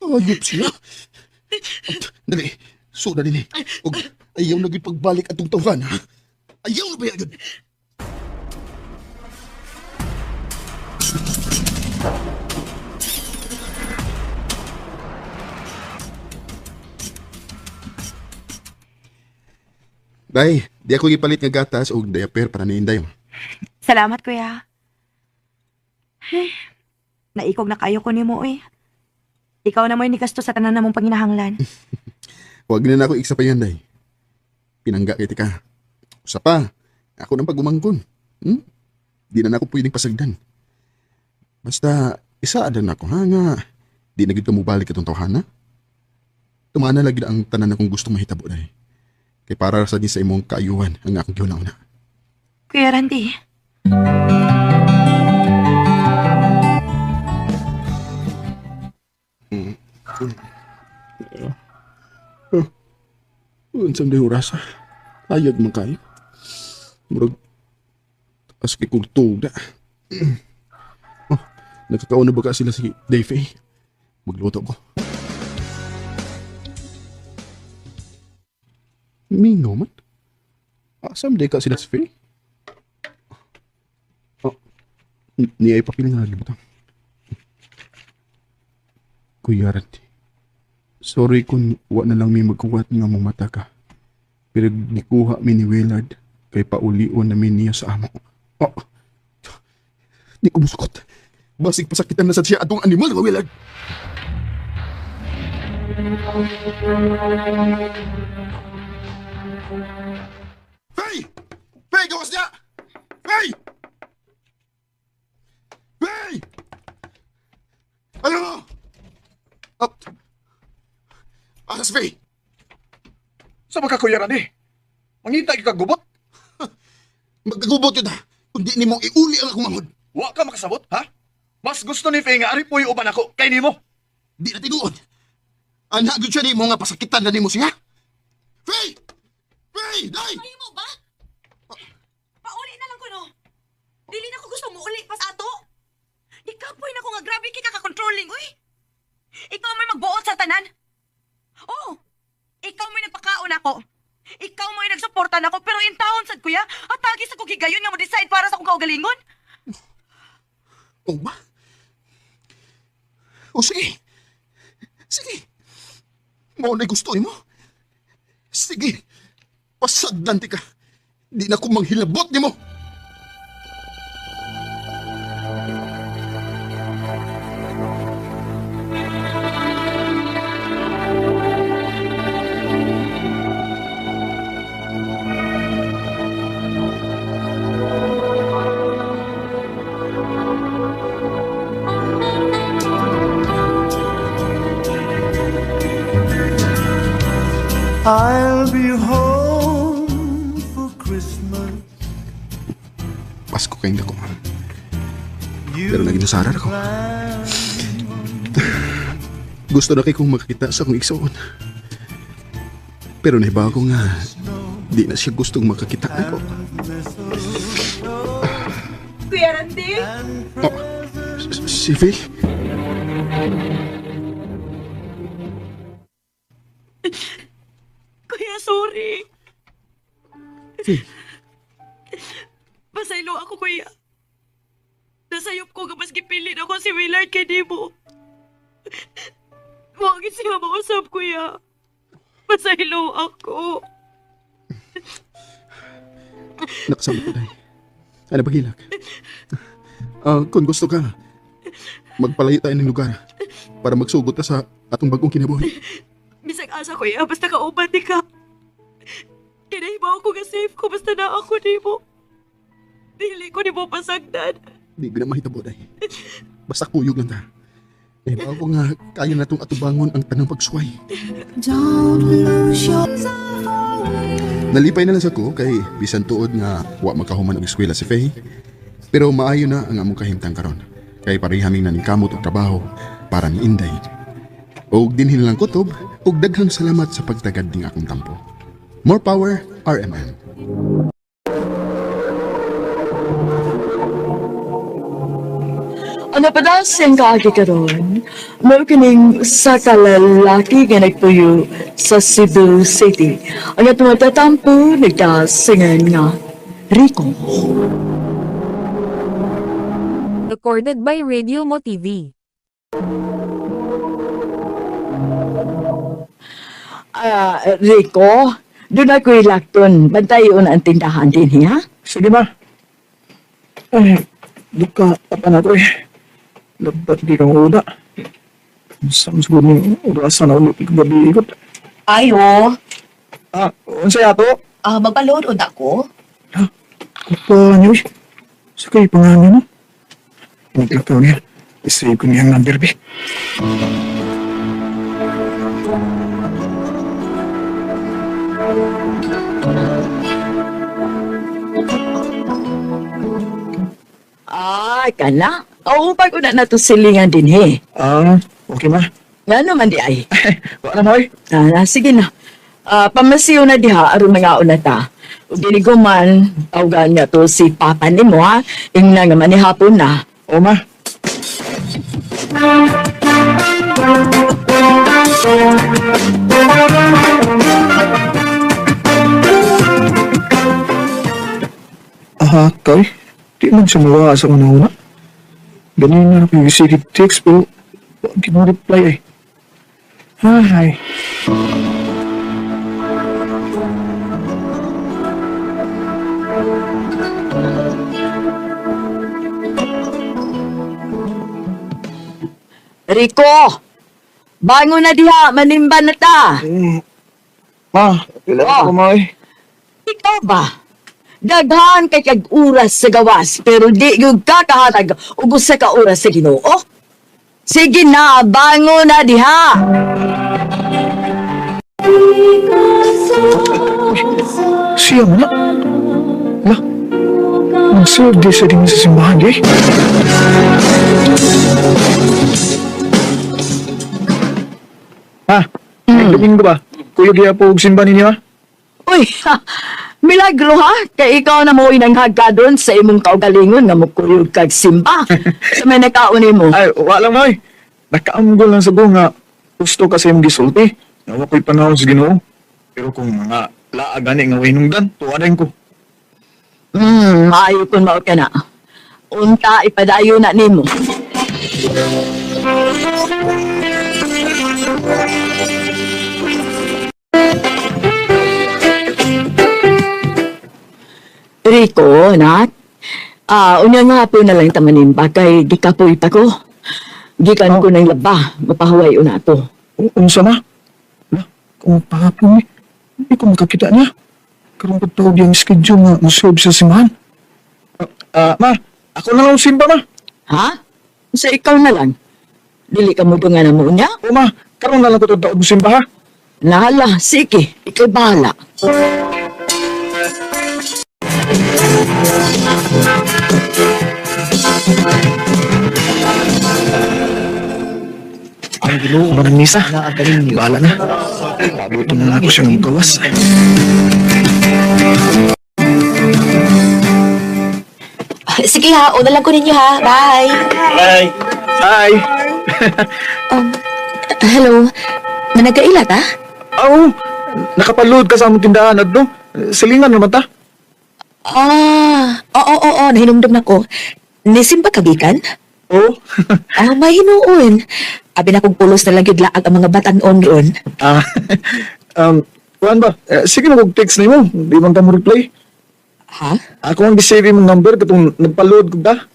Ayop siya. Dali, suda din eh. Og ayaw na gyud pagbalik atong tawhan, ha? Ayaw na ba yun? Day, di ako gipalit nga gatas o diaper para ni Inday. Salamat, kuya. Naikog na kayo ko ni mo, eh. Ikaw na mo yung nikasto sa tanan na mong panginahanglan. Huwag na ako iksa pa yan, Day. Pinangga kay tika. Usa pa, ako nang pagumangkon. Di na ako pwedeng pasagdan. Basta, isa adan ako ha nga. Di na gid ka mo balik itong tawhana. Tumana lagi na ang tanan akong gustong mahitabo na Kay para sa di sa imong kaayuhan ang akong gihunaw na. Kuya Randy, Unsang day oras ayag man kayo. Murag as kay kong tuga. Nakakaon na ba ka sila si Dave? Magluto ko. Mingo man? Asam day ka sila si Faye? Ni ay papiling nga libutang. Kuya Randy, sorry kung wa na lang may magkuwat nga mong mata ka. Pero gikuha mi ni Willard kay paulion namin niya sa amo. Di ko musukot. Basig pasakitan na sa siya atong animal nga Willard. Faye! Faye, gawas niya! Faye! Faye! Ano? Alas, Faye! Sa Kuya Randy? Mangita ikagubot? Magkagubot yun ha. Kung di ni mong iuli ang akong mangod. Wa ka makasabot, ha? Mas gusto ni Faye nga ari po yung uban ako kay nimo. Di na tinuod. Anak gud siya ni mo nga pasakitan na ni mo siya. Faye! Faye! Day! Ay mo ba? Pauli na lang ko, no? Dili na ko gusto mo uli pas ato. Ikapoy na ko nga grabe kay kaka-controlling, uy. Ikaw may magbuot sa tanan. Oo. Ikaw may nagpakaon ako. Ikaw may nagsuportan ako, pero in taon sad kuya, atagi sa kugigayon nga mo decide para sa akong kaugalingon. O ba? O sige. Sige. Mao na gusto mo? Sige. Pasagdan ti ka. Di na ko manghilabot ni mo. I'll be home for Christmas. Pasko kayong dako. Pero naginusaran ako. Gusto na kay kong makakita sa akong igsoon. Pero nahibaw ko nga, di na siya gustong makakita ako. Kuya Randy? Si Faye? Kuya, sorry. Faye? Pasaylo ako, kuya. Nasayop ko kapag gipilit ako si Willard kay Debo. Huwag siya mausap, kuya. Pasaylo ako. Nakasama ko dahil. Ano ba hilak? Kung gusto ka, magpalayo tayo ng lugar para magsugot ka sa atong bagong kinabuhi. Bisag asa, kuya. Basta kauban di ka. Kinahibaw ko nga safe ko basta na ako di mo. Dili ko di mo pasagdan. Di ko na mahitabo dahil. Basta kuyog lang ta. Nahibaw ko nga kaya na itong atubangon ang tanang pagsuway. Nalipay na lang sa ko kay bisan tuod nga wa makahuman og eskwela si Faye. Pero maayo na ang among kahimtang karon. Kay parehaming naningkamot og trabaho para ni Inday. Og dinhin lang kutob og daghang salamat sa pagtagad ning akong tampo. More power, RMN. Ano pa daw siyang kaagi karon? Mao kining sa kalalaki nga nagpuyo sa Cebu City. Ang atong tatampo nagdasingan nga Rico. Recorded by Radio Mo TV. Rico, doon ako'y lakton. Bantayon ang tindahan din, ha? Sige ba? Ay, duka pa na to eh. Dapat di kang uda. Saan siguro ni orasan na ulit gabi ikot. Ayo. Unsay ato? Magpa-load on ako? Kupa niyo, sakay pangalan mo. Naglakaw niya. I-save ko niyang number, be. Kana. Oo, pag una na to silingan din, he. Okay ma. Nga naman di ay. Wala na, oy. Sige na. Pamasiyo na diha, aron mga una ta. O dinigo man, tawagan nga to si Papa ni mo, ha? Ingna nga man ni hapon na. O ma. Kay. Di man siya mawa sa una-una. Ganyan na ako yung secret text, pero hindi mo reply eh. Ay. Rico! Bangon na diha, manimba na ta. Ma, kailangan ko ma eh. Ikaw ba? Daghan kay kag oras sa gawas, pero di yung kakahatag ubos sa ka oras sa Ginoo. Sige na, bangon na diha. Siya mo na. La, mag-serve di sa din sa simbahan di. Domingo ba? Kuyog iya po simbahan ninyo ha? Uy, milagro ha? Kay ikaw na mo inanghag doon sa imong kaugalingon nga mukuyog kag simba. Sa may nakauni mo. Ay, wala mo eh. Nakaamgol lang sa buong nga gusto kasi yung gisulti. Nawa ko'y panahon sa Ginoo. Pero kung mga laagani nga wainungdan, tuwanan ko. Maayo kung mao ka na. Unta ipadayo na nimo. Rico, anak. Unya nga po na lang tamanin ba kay gikapoy pa ko. Gikan ko ng laba, mapahuway una to. Unsa na? Kung pahapon eh, hindi ko makakita niya. Karong pagtawag yung schedule nga musob sa simbahan. Ma, ako na lang simba, ma. Ha? Sa ikaw na lang? Dili ka mo nga na mo niya? O ma, karon na lang ko tawag mo simba, ha? Nahala, sige, ikaw bahala. Ang Ginoo, unang misa. Bahala na. Pabuto na ako siyang gawas. Sige ha, una lang ko ninyo ha. Bye! Bye! Hi! Hello? Managailat ha? Oo, nakapalood ka sa among tindahan at no? Silingan naman ta. Oo, nahinumdum na ko. Nisimba kabikan? Oo. May hinuon. Abi na kong pulos na lang yung laag ang mga batan-on ron. Kuhan ba? Sige na text na mo. Di man ka mo reply. Ha? Ako ang gisave mong number katong nagpaload ko da.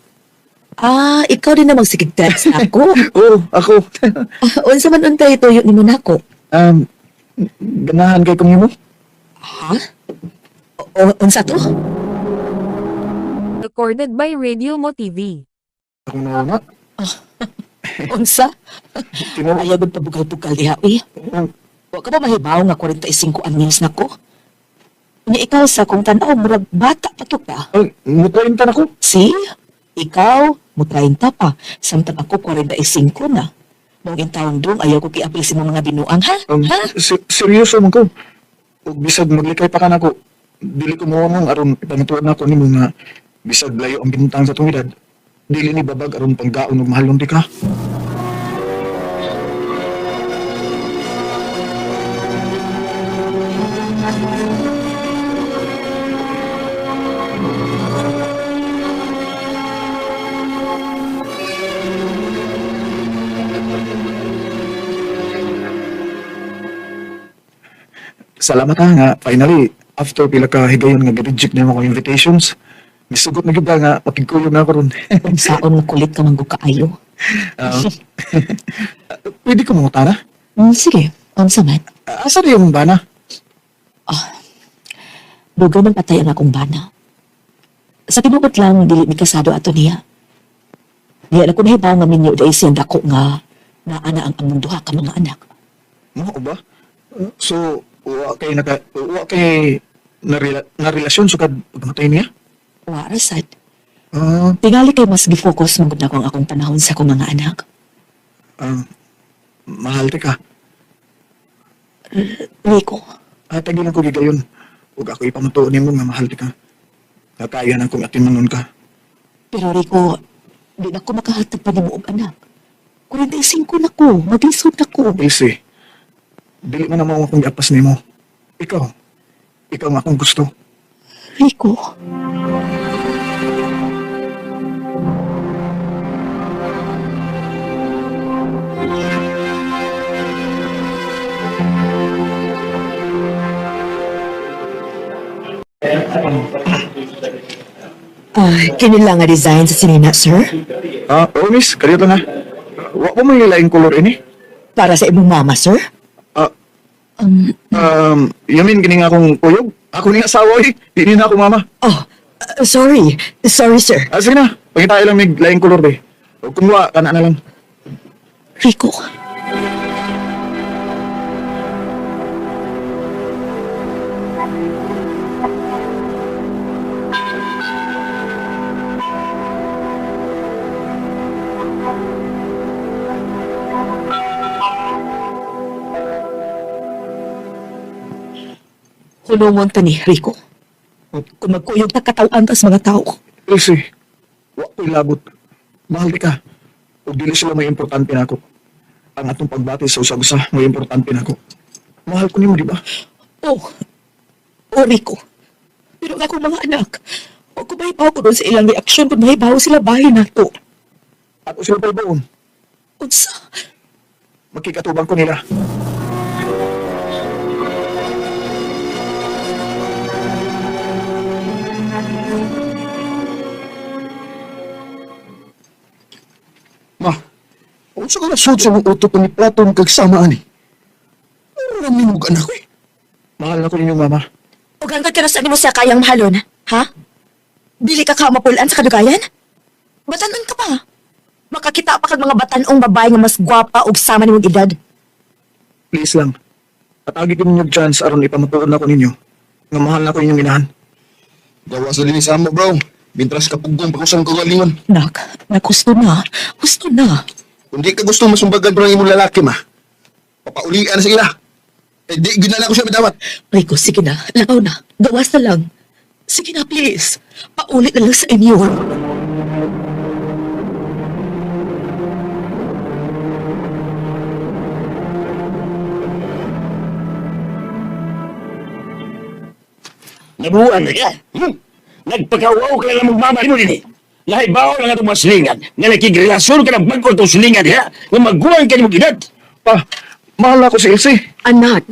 Ikaw din namang sige text na ako. Oo, ako. Unsa man untay tuyo ni mo na ako? Ganahan kay kong mo. Ha? Unsa to? Recorded by Radio Mo TV. Ako na nga. Unsa? Ayaw gud pabugal-bugal diha, uy. Wa ka ba mahibaw nga 45 anyos na ko? Nya ikaw sa kung tanaw murag bata pa to ka. Mutrainta na ko. Si? Ikaw, mutrainta pa. Samtang ako 45 na. Mungkin taon doon, ayaw ko kiapil sa mga binuang, ha? Seryoso man ko. Ug bisag maglikay pa ka na ko. Dili ko mo aron ipamatuan na ko nimo nga bisag layo ang bintang sa tungidad. Dili ni babag aron panggaon ug mahalon di ka. Salamat ha nga. Finally, after pila ka higayon nga gi-reject na ako invitations, misugot na gid nga pakigkuyog na ako ron. Saon mo kulit ka manggo kaayo. Pwede ko mangutana? Sige, unsa man? Asa na yung bana? Dugo man patay ang akong bana. Sa tinuot lang, dili mi kasado ato niya. Diya na ko nahibaw nga minyo dahil siyang dako nga naana ang among duha ka mga anak. Mao ba? So, wa kay na relasyon sukad pagmatay niya? Wa rasad. Ah, Tingali kay mas gifocus mangud na ko ang akong panahon sa akong mga anak. mahal ti ka. Rico, Tagilan ko gigayon. Ug ako ipamatuon nimo nga mahal ti ka. Kaya na kong atimanon ka. pero Rico, di na ko makahatag pa ni mo og anak. 45 na ko, magisod na ko. Ilse, dili man na mo akong iapas nimo. Ikaw nga akong gusto. Rico, kinila nga design sa sinina, sir? Oo, miss, kaliyo na. Wa ko may laing color ini. Para sa imong mama, sir? Yamin gini nga akong kuyog. Ako ni asawa eh. Di na ako mama. Sorry. Sorry, sir. Sige na. Pagkita lang may laing color be. Kung wa, kana na lang. Rico. Hulungon ka ni Rico. Kung magkuyog na katawan tas mga tao. Ilse, wa ko'y labot. Mahal di ka. Huwag dili sila may importante na ako. Ang atong pagbati sa usag-usa may importante na ako. Mahal ko nimo, di ba? Oh, Rico. Pero ako mga anak, huwag ko mahibaw ko doon sa ilang reaksyon kung mahibaw sila bahay na to. Ako sila pa ibaon. Unsa? Magkikatubang ko nila. Ma, unsa ka nasud sa mga utok ni Platon kag samaan ni? Ano namin mo anak ko eh? Mahal na ko ninyo, mama. Huwag hanggang ka na sa mo siya kayang mahalon, ha? Dili ka kamapulaan sa kadugayan? Batanon ka pa. Makakita pa kag mga batanong babae nga mas gwapa og sama ni mong edad. Please lang. Patagi ko ninyo chance aron ipamatuon ako ninyo. Nga mahal na ko inyong inahan. Gawa sa linis mo, bro. Bintras kapugong pakusang kagalingon. Nak, gusto na. Gusto na. Kung di ka gusto masumbagan pa ng imong lalaki, ma. Papaulian na sa ila. Di ginala ko siya bitawat. Rico, sige na. Lakaw na. Gawas na lang. Sige na, please. Paulit na lang sa inyo. Nabuan na ka. Nagpakawaw ka lang magmama mo din eh. Lahibaw lang itong mga silingan. Nga nakigrelasyon ka ng bago itong silingan diha. Nga magguwan ka ni mong edad. Pa, mahal na ko si Elsie. Anak,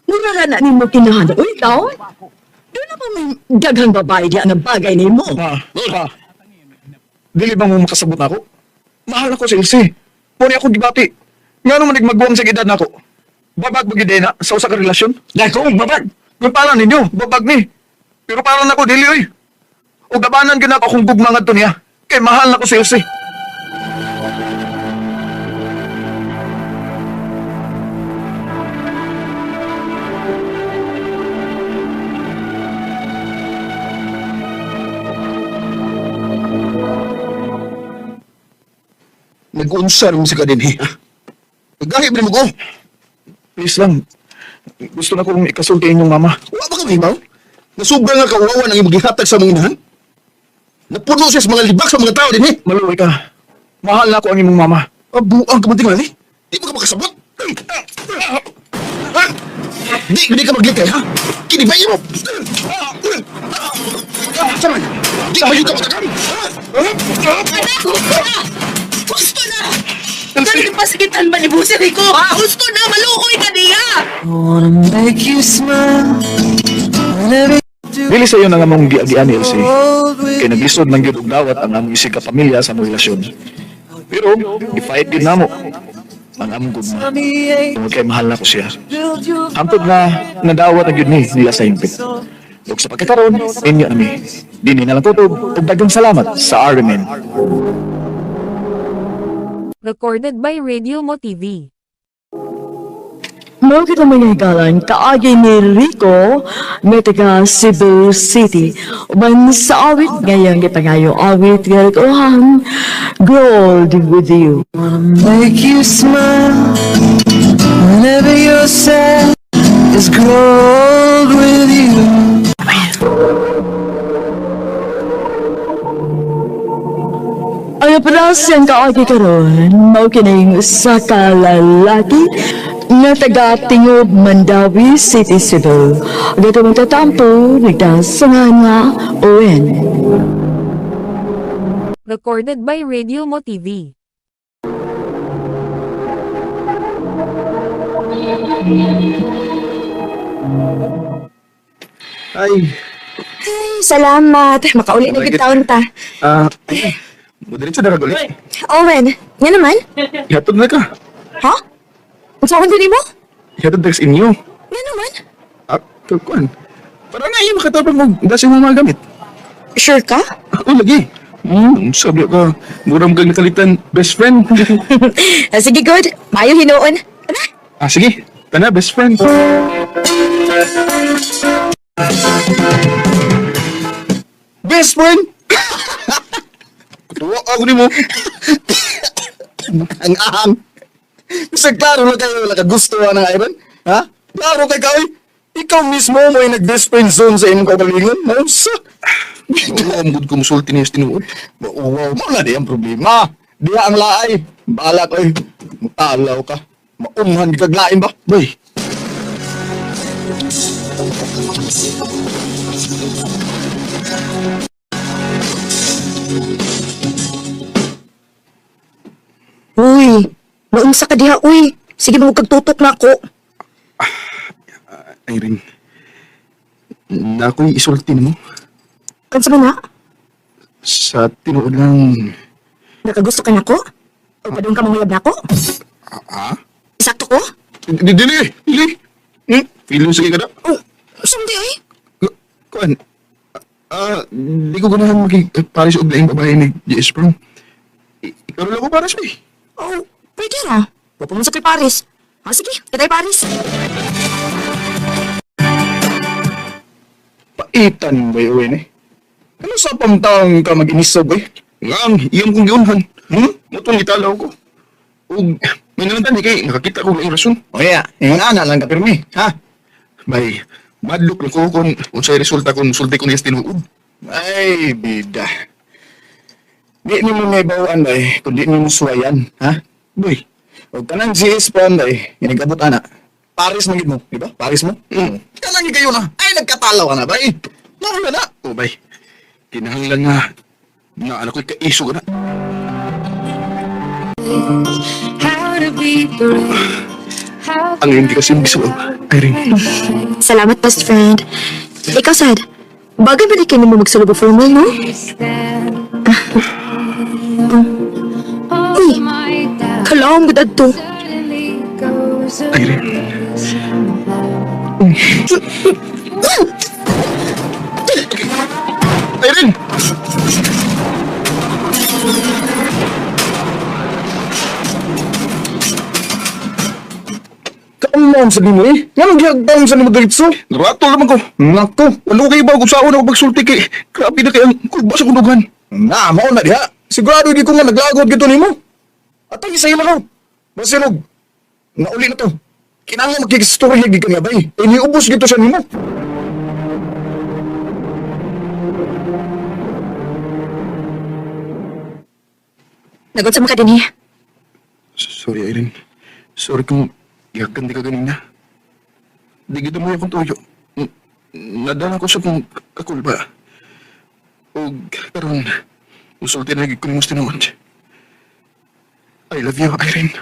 mura na ni mo kinahan. Uy, daw? Doon na ba may daghang babae diya ang bagay ni mo? Pa, dili ba mo makasabot ako? Mahal na ko si Elsie. Puni ako gibati. Nga naman nagmagbuwang sa edad na ako. Babag bagay na sa usa ka relasyon. Dako, babag. Kung para ninyo, babag ni. Pero para na ko, dili oy. O gabanan ka na ako kung gugmangad to niya. Kay mahal na ko si Elsie. Nag-unsar mo sa kadinhi, ha? Nagahib rin mo ko. Please lang. Gusto na kong ikasulti inyong mama. Wala ba ka mahibaw? Nasubra nga kawawa ng imong gihatag sa mga inahan? Napuno siya sa mga libak sa mga tao din eh. Maluwi ka. Mahal na ko ang imong mama. Abuang ka man eh. Di ba ka makasabot? Ha? Di ka maglikay, ha? Kinibay mo! Saman! Di ba yung kapatakan? Gusto na! Dali pasikitan ba ni Busi Rico, ha? Gusto na! Malukoy ka niya! Dili sa iyo na nga mong giagian ni Elsie. Kaya naglisod ng yun og dawat ang among isig ka pamilya sa among relasyon. Pero, i-fight din namo ang among gugma. Tungod kay mahal na ko siya. Hantod na nadawat na yun nila sa himpit. Ug sa pagkakaroon, inyo nami. Dini na lang kutob ug daghang salamat sa RMN. Recorded by Radio Mo TV. Mao kita mga higalan kaagi ni Rico nga taga Cebu City. Uban sa awit ngayong gipangayo awit nga rikuhan, Gold with you. Make you smile whenever you're sad. It's gold with you. Ay pala siyang kaagi karon, mao kining sa kalalaki nga taga Tingob, Mandawi City, Cebu. Gato magtatampo, nagdasangan nga Owen. Recorded by Radio Mo TV. Ay, Salamat. Makauli na yung taon ta. Madalit sa nakaguli. Owen, nga naman? Ihatod na ka. Ha? Ang saan din mo? Ihatod na sa inyo. Nga naman? Kuan. Para na iyo makatapag mo. Dasi mo mga gamit. Sure ka? Ako lagi. Sabi ka, murang kang nakalitan, best friend. Sige, good. Mayo hinoon. Sige. Tana, best friend. Best friend? Tuwa ako ni mo. Ang Kasi klaro na kayo nakagustuhan ng Iron? Ha? Klaro kay Kaoy? Ikaw mismo mo ay nag-best friend zone sa inyong kagalingan? Mausa? Ang good kumusulti niya sa tinuod. Wow, mo na di ang problema. Diya ang laay. Bahala ko eh. Mutalaw ka. Maunhan di kaglain ba? Boy. Uy, maunsa ka diha, uy. Sige mo kagtutok na ako. Irene. Na ako'y isultin mo. Kansa man na? Sa tinuod lang. Nakagusto ka na ko? O padung ka manguyab na ko? Ha? Isakto ko? Dili. Feeling sige ka na. Oh, sandi ay? Kuan. Di ko ganahan maging-paris og laing babae ni J.S. Brown. Ikaw lang ko pares ba eh. Oh, pwede na. Papumunsa kay Paris. Sige, katay Paris. Paitan ba yun eh? Ano sa pamtaong ka mag-inisog eh? Ang iyong kong giunhan. Mutong italaw ko. Ug, may nalantan kay nakakita ko ng rason. O kaya, yung ana lang ka pirmi, ha? Bay, madlok na ko kung unsay resulta kung sulti ko niya sa tinuod. Ay, bida. Di ni mo may bawaan ba eh, kundi ni mo suwayan, ha? Boy, huwag ka nang GS pa ba eh, inigabot ana. Paris man gid mo, di ba? Paris mo? Kanang kayo na. Ay, nagkatalaw ka na ba eh? Nawala na. O bay, kinahanglan nga na anak ko'y kaiso ka na. Ang hindi kasi gusto, Irene. Salamat, best friend. Ikaw, Sad. Bagay ba di kayo mo magsulog o formal, no? Uy, kalawang gudad to. Irene. Irene! Kaamam sa mo eh. Nga nagyagdang sa nimo diritso. Naratol naman ko. Nako, walo kayo ba kung saan ako pagsulti kay grabe na kayang kulba sa kundugan. Na, mao na diha. Sigurado di ko nga naglagod gito nimo. At ang isa lang ako. Basinog. Nauli na to. Kinanglan magkikistorya gikan nga ba eh. Iniubos gito sa nimo. Nagod sa mga din eh. Sorry, Irene. Sorry kung yagan di ka ganina. Di kita mo akong tuyo. Nadala ko sa kong kakulba. O karon, usulti na ko ni Musti naman. I love you, Irene.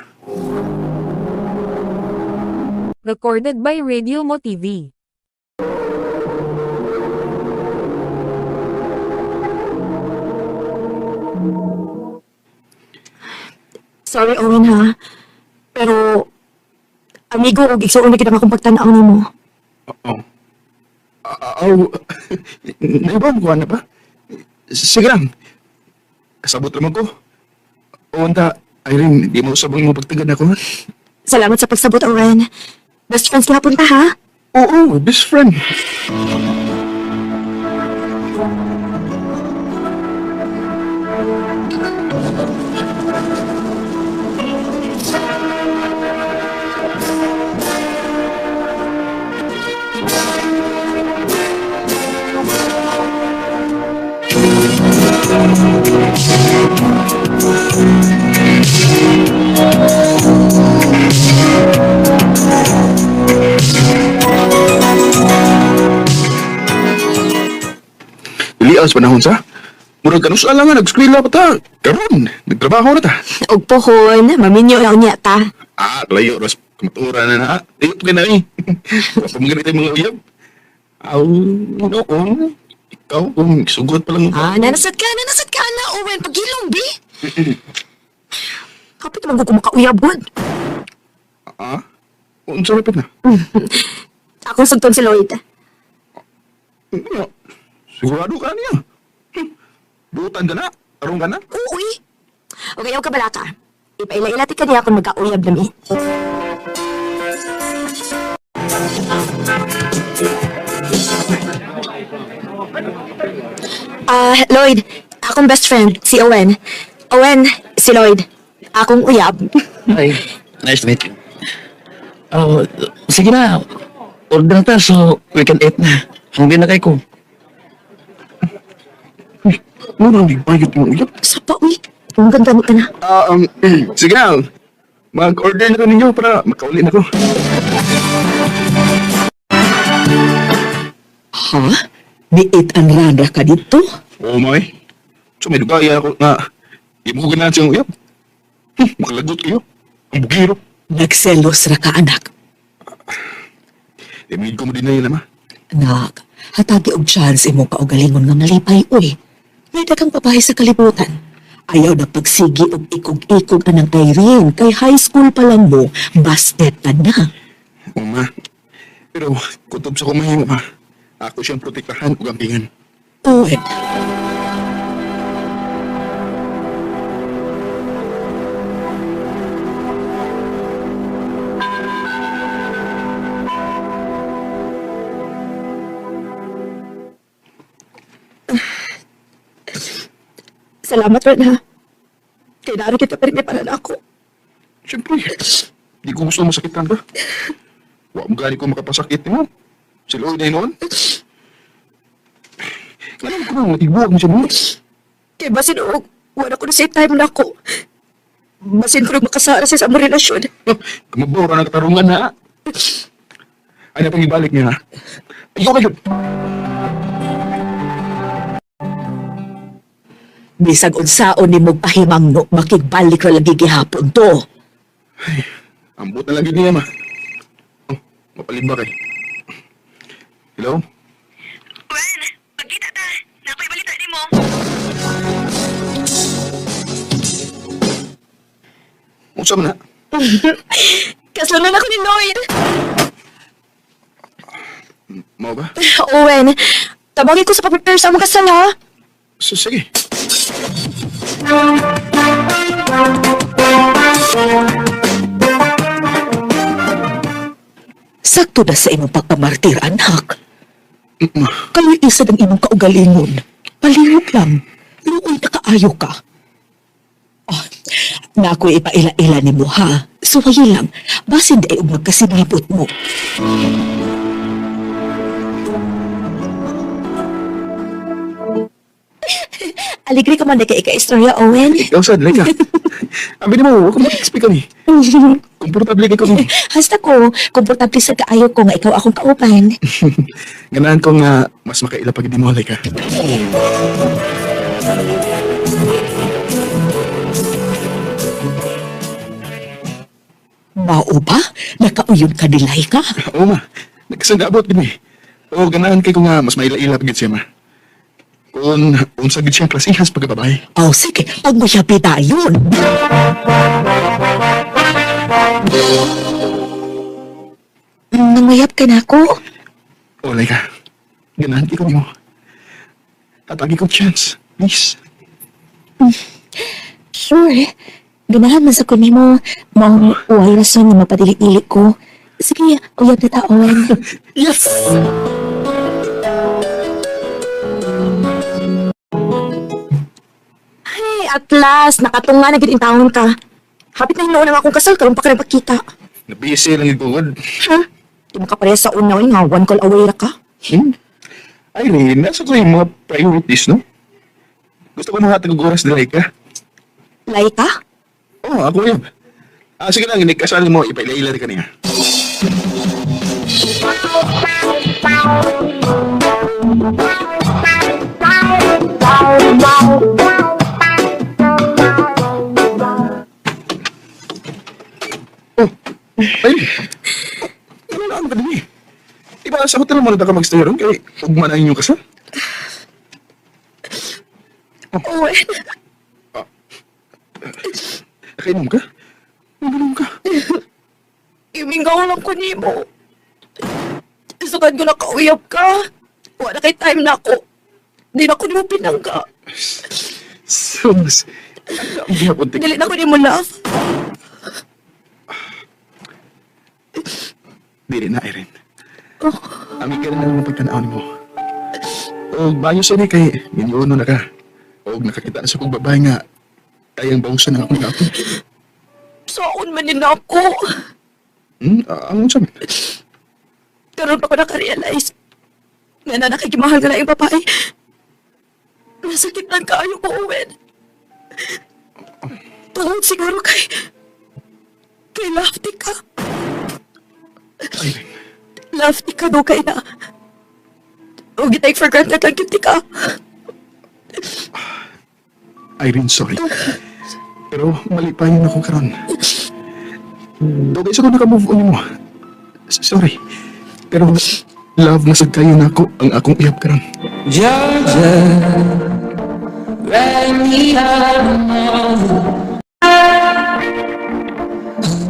Recorded by Radio Mo TV. Sorry, Owen, ha? Pero, amigo, og igsuon na kita akong pagtanaw nimo. Oo. Aw, naibang ko na ba? Sige lang. Kasabot naman ko. O, anta, Irene, di mo sabang mo pagtagad ako, ha? Salamat sa pagsabot, Owen. Best friends na punta, ha? Oo, best friend. Ilias panahon sa. Murag kanus ala nga nag-eskwela pa ta. Karon, nagtrabaho na ta. Og pohon, maminyo lang niya ta. Layo ras kamaturan na na. Layo pa na eh. Pamaganit tayo mga uyab. Noon. Ikaw, sugot pa lang. Nanasad ka na, Owen. Pagilong, bi. Kapit naman ko makauyab, God. Unsa repit na? Akong sugton si Lloyd. Sigurado ka niya. Butan ka na? Tarong ka na? Uy. O kayaw ka balaka. Ipaila-ilati ka niya kung magkauyab na mi. Lloyd, akong best friend, si Owen. Owen, si Lloyd. Akong uyab. Hi, nice to meet you. Sige na. Order na ta so we can eat na. Hungry na kay ko. Murang di bayot yung uyab. Sapa, uy. Ang ganda mo ka na. Sige na. Mag-order na ko ninyo para makauli na ko. Ha? Niit ang ranra ka dito? Oo, may. So may dugaya ako nga. Di mo ko ganahan siyang uyab. Makalagot kayo. Ang bugiro. Nagselos ra ka, anak. Imig ko mo din na yun, ama. Anak, hatagi og chance imong kaugalingon nga malipay, uy. May daghang babae sa kalibutan. Ayaw na pagsigi og ikog-ikog anang Irene. Kay high school pa lang mo, busted pa na. Oo, ma. Pero kutob sa kumahimo, ma. Ako siyang protektahan o gampingan. Owen. Salamat, Ren, ha? Kailangan kita pa rin para na ako. Siyempre, di ko gusto masakitan ka. Huwag mo gani ko makapasakit mo. Si Lloyd na yun. Alam ko na, matiguag mo siya mo. Kaya basin o, wala ko na sa time na ako. Basin ko na makasara sa among relasyon. Kamabawra na katarungan na. Ano pang ibalik niya, ha? Ayaw kayo. Bisag unsaon ni mo pahimangno, makigbalik ra lagi gihapon to. Ay, ambot na lagi niya, ma. Oh, mapalimba kay. Hello? Well, magkita ta. Nakoy balita ni mo. Unsa man na? Kaslanan ako ni Lloyd. Mao ba? Owen, tabagin ko sa paprepare sa among kasal, ha? Sige. Sakto na sa imong pagpamartir, anak. Ma. Kayo isa ng imong kaugalingon. Palihog lang. Luoy na kaayo ka. Oh, na ako'y ipaila-ila ni mo, ha? Suwayo lang. Basin di ay magkasinabot mo. Aligri ka man na kay ika-istorya, Owen. Ikaw sad, like ka. Abi mo, huwag mo mag-speak kami. Komportable ka ko ni. Hasta ko, komportable sa kaayo ko nga ikaw akong kaupan. Ganahan ko nga mas makaila pag di mo like ka. Mao ba? Nakauyon ka nilay ka? Oo, ma. Nagkasagabot gini. Oo, ganahan kay ko nga mas maila-ila pag siya, ma. Kung unsa gid siyang klasihas pagkababay. Oh, sige. Pag mo siya pitayon. Nanguyap ka na ako. O, like ka. Ganahan ko nimo. Tatagi ko chance. Please. Sure. Ganahan man sa kunin mo. Mao wala rason na mapadili-dili ko. Sige, uyab na taon. Yes! Ay, at last, nakatunga na gid taon ka. Hapit na hinuon ang akong kasal, karon pa ka nagpakita. Nabisi lang yung bungod. Ha? Di mo ka pareha sa una nga, one call away ra ka. Irene, nasa ko yung mga priorities, no? Gusto ko nung hatag oras nila ka. Lay ka? Oo, ako yun. Sige lang, inikasal mo, ipailaila ka niya. Ay, nalaan ka din eh. Diba sa hotel mo na ka mag-stay ron kay ugma na inyong kasal? Owen. Nakainom ka? Uminom ka? Imingaw lang ko ni mo. Sukad ko nakauyab ka. Wala kay time na ako. Di na ko ni mo pinangga. Sus, ang gihapon Dili na ko ni mo love. Dili na, Irene. Amin ka na lang pagtanaaw mo. O bayo sa ni kay minyono na ka. O nakakita sa kong babae nga kayang bawusan na akong gato. Saan man din ako. Ang sabi? Karoon pa ko nakarealize nga na nakikimahal ka na yung babae. Nasakit lang kaayo ko, Owen. Tungod siguro kay Lafty ka. Lafty ka do kay na. O gitay for granted lang yun ka. Irene, sorry. Pero mali pa yun ako karon. Dogay sa ko naka-move on mo. Sorry. Pero love na sad kayo na ako ang akong iyap karon. Georgia, write me out of love.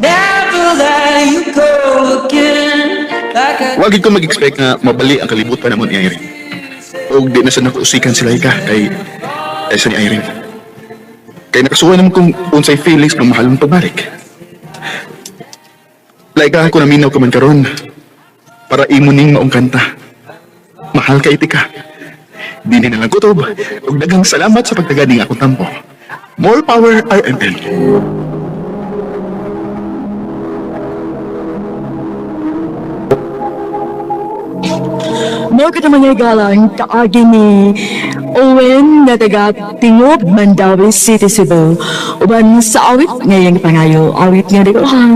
Never let you go again. Wag ko mag-expect nga mabali ang kalibutan namon ni Irene. O di na sa nakuusikan sila ka kay sa ni Irene. Kay nakasuwa naman kung unsay feelings ng mahalong pagbalik. Like ako na minaw ka man karon para imuning maong kanta. Mahal ka itika. Dili na lang kutob. Ug daghang salamat sa pagtaganing akong tampo. More power, RMN. Mo ka naman nga galang kaagi ni Owen na taga Tingob, Mandawi City, Cebu. Uban sa awit ngayong pangayo, awit nga dikuhan,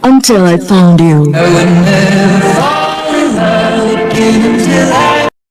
Until I Found You. I would never fall in love again until I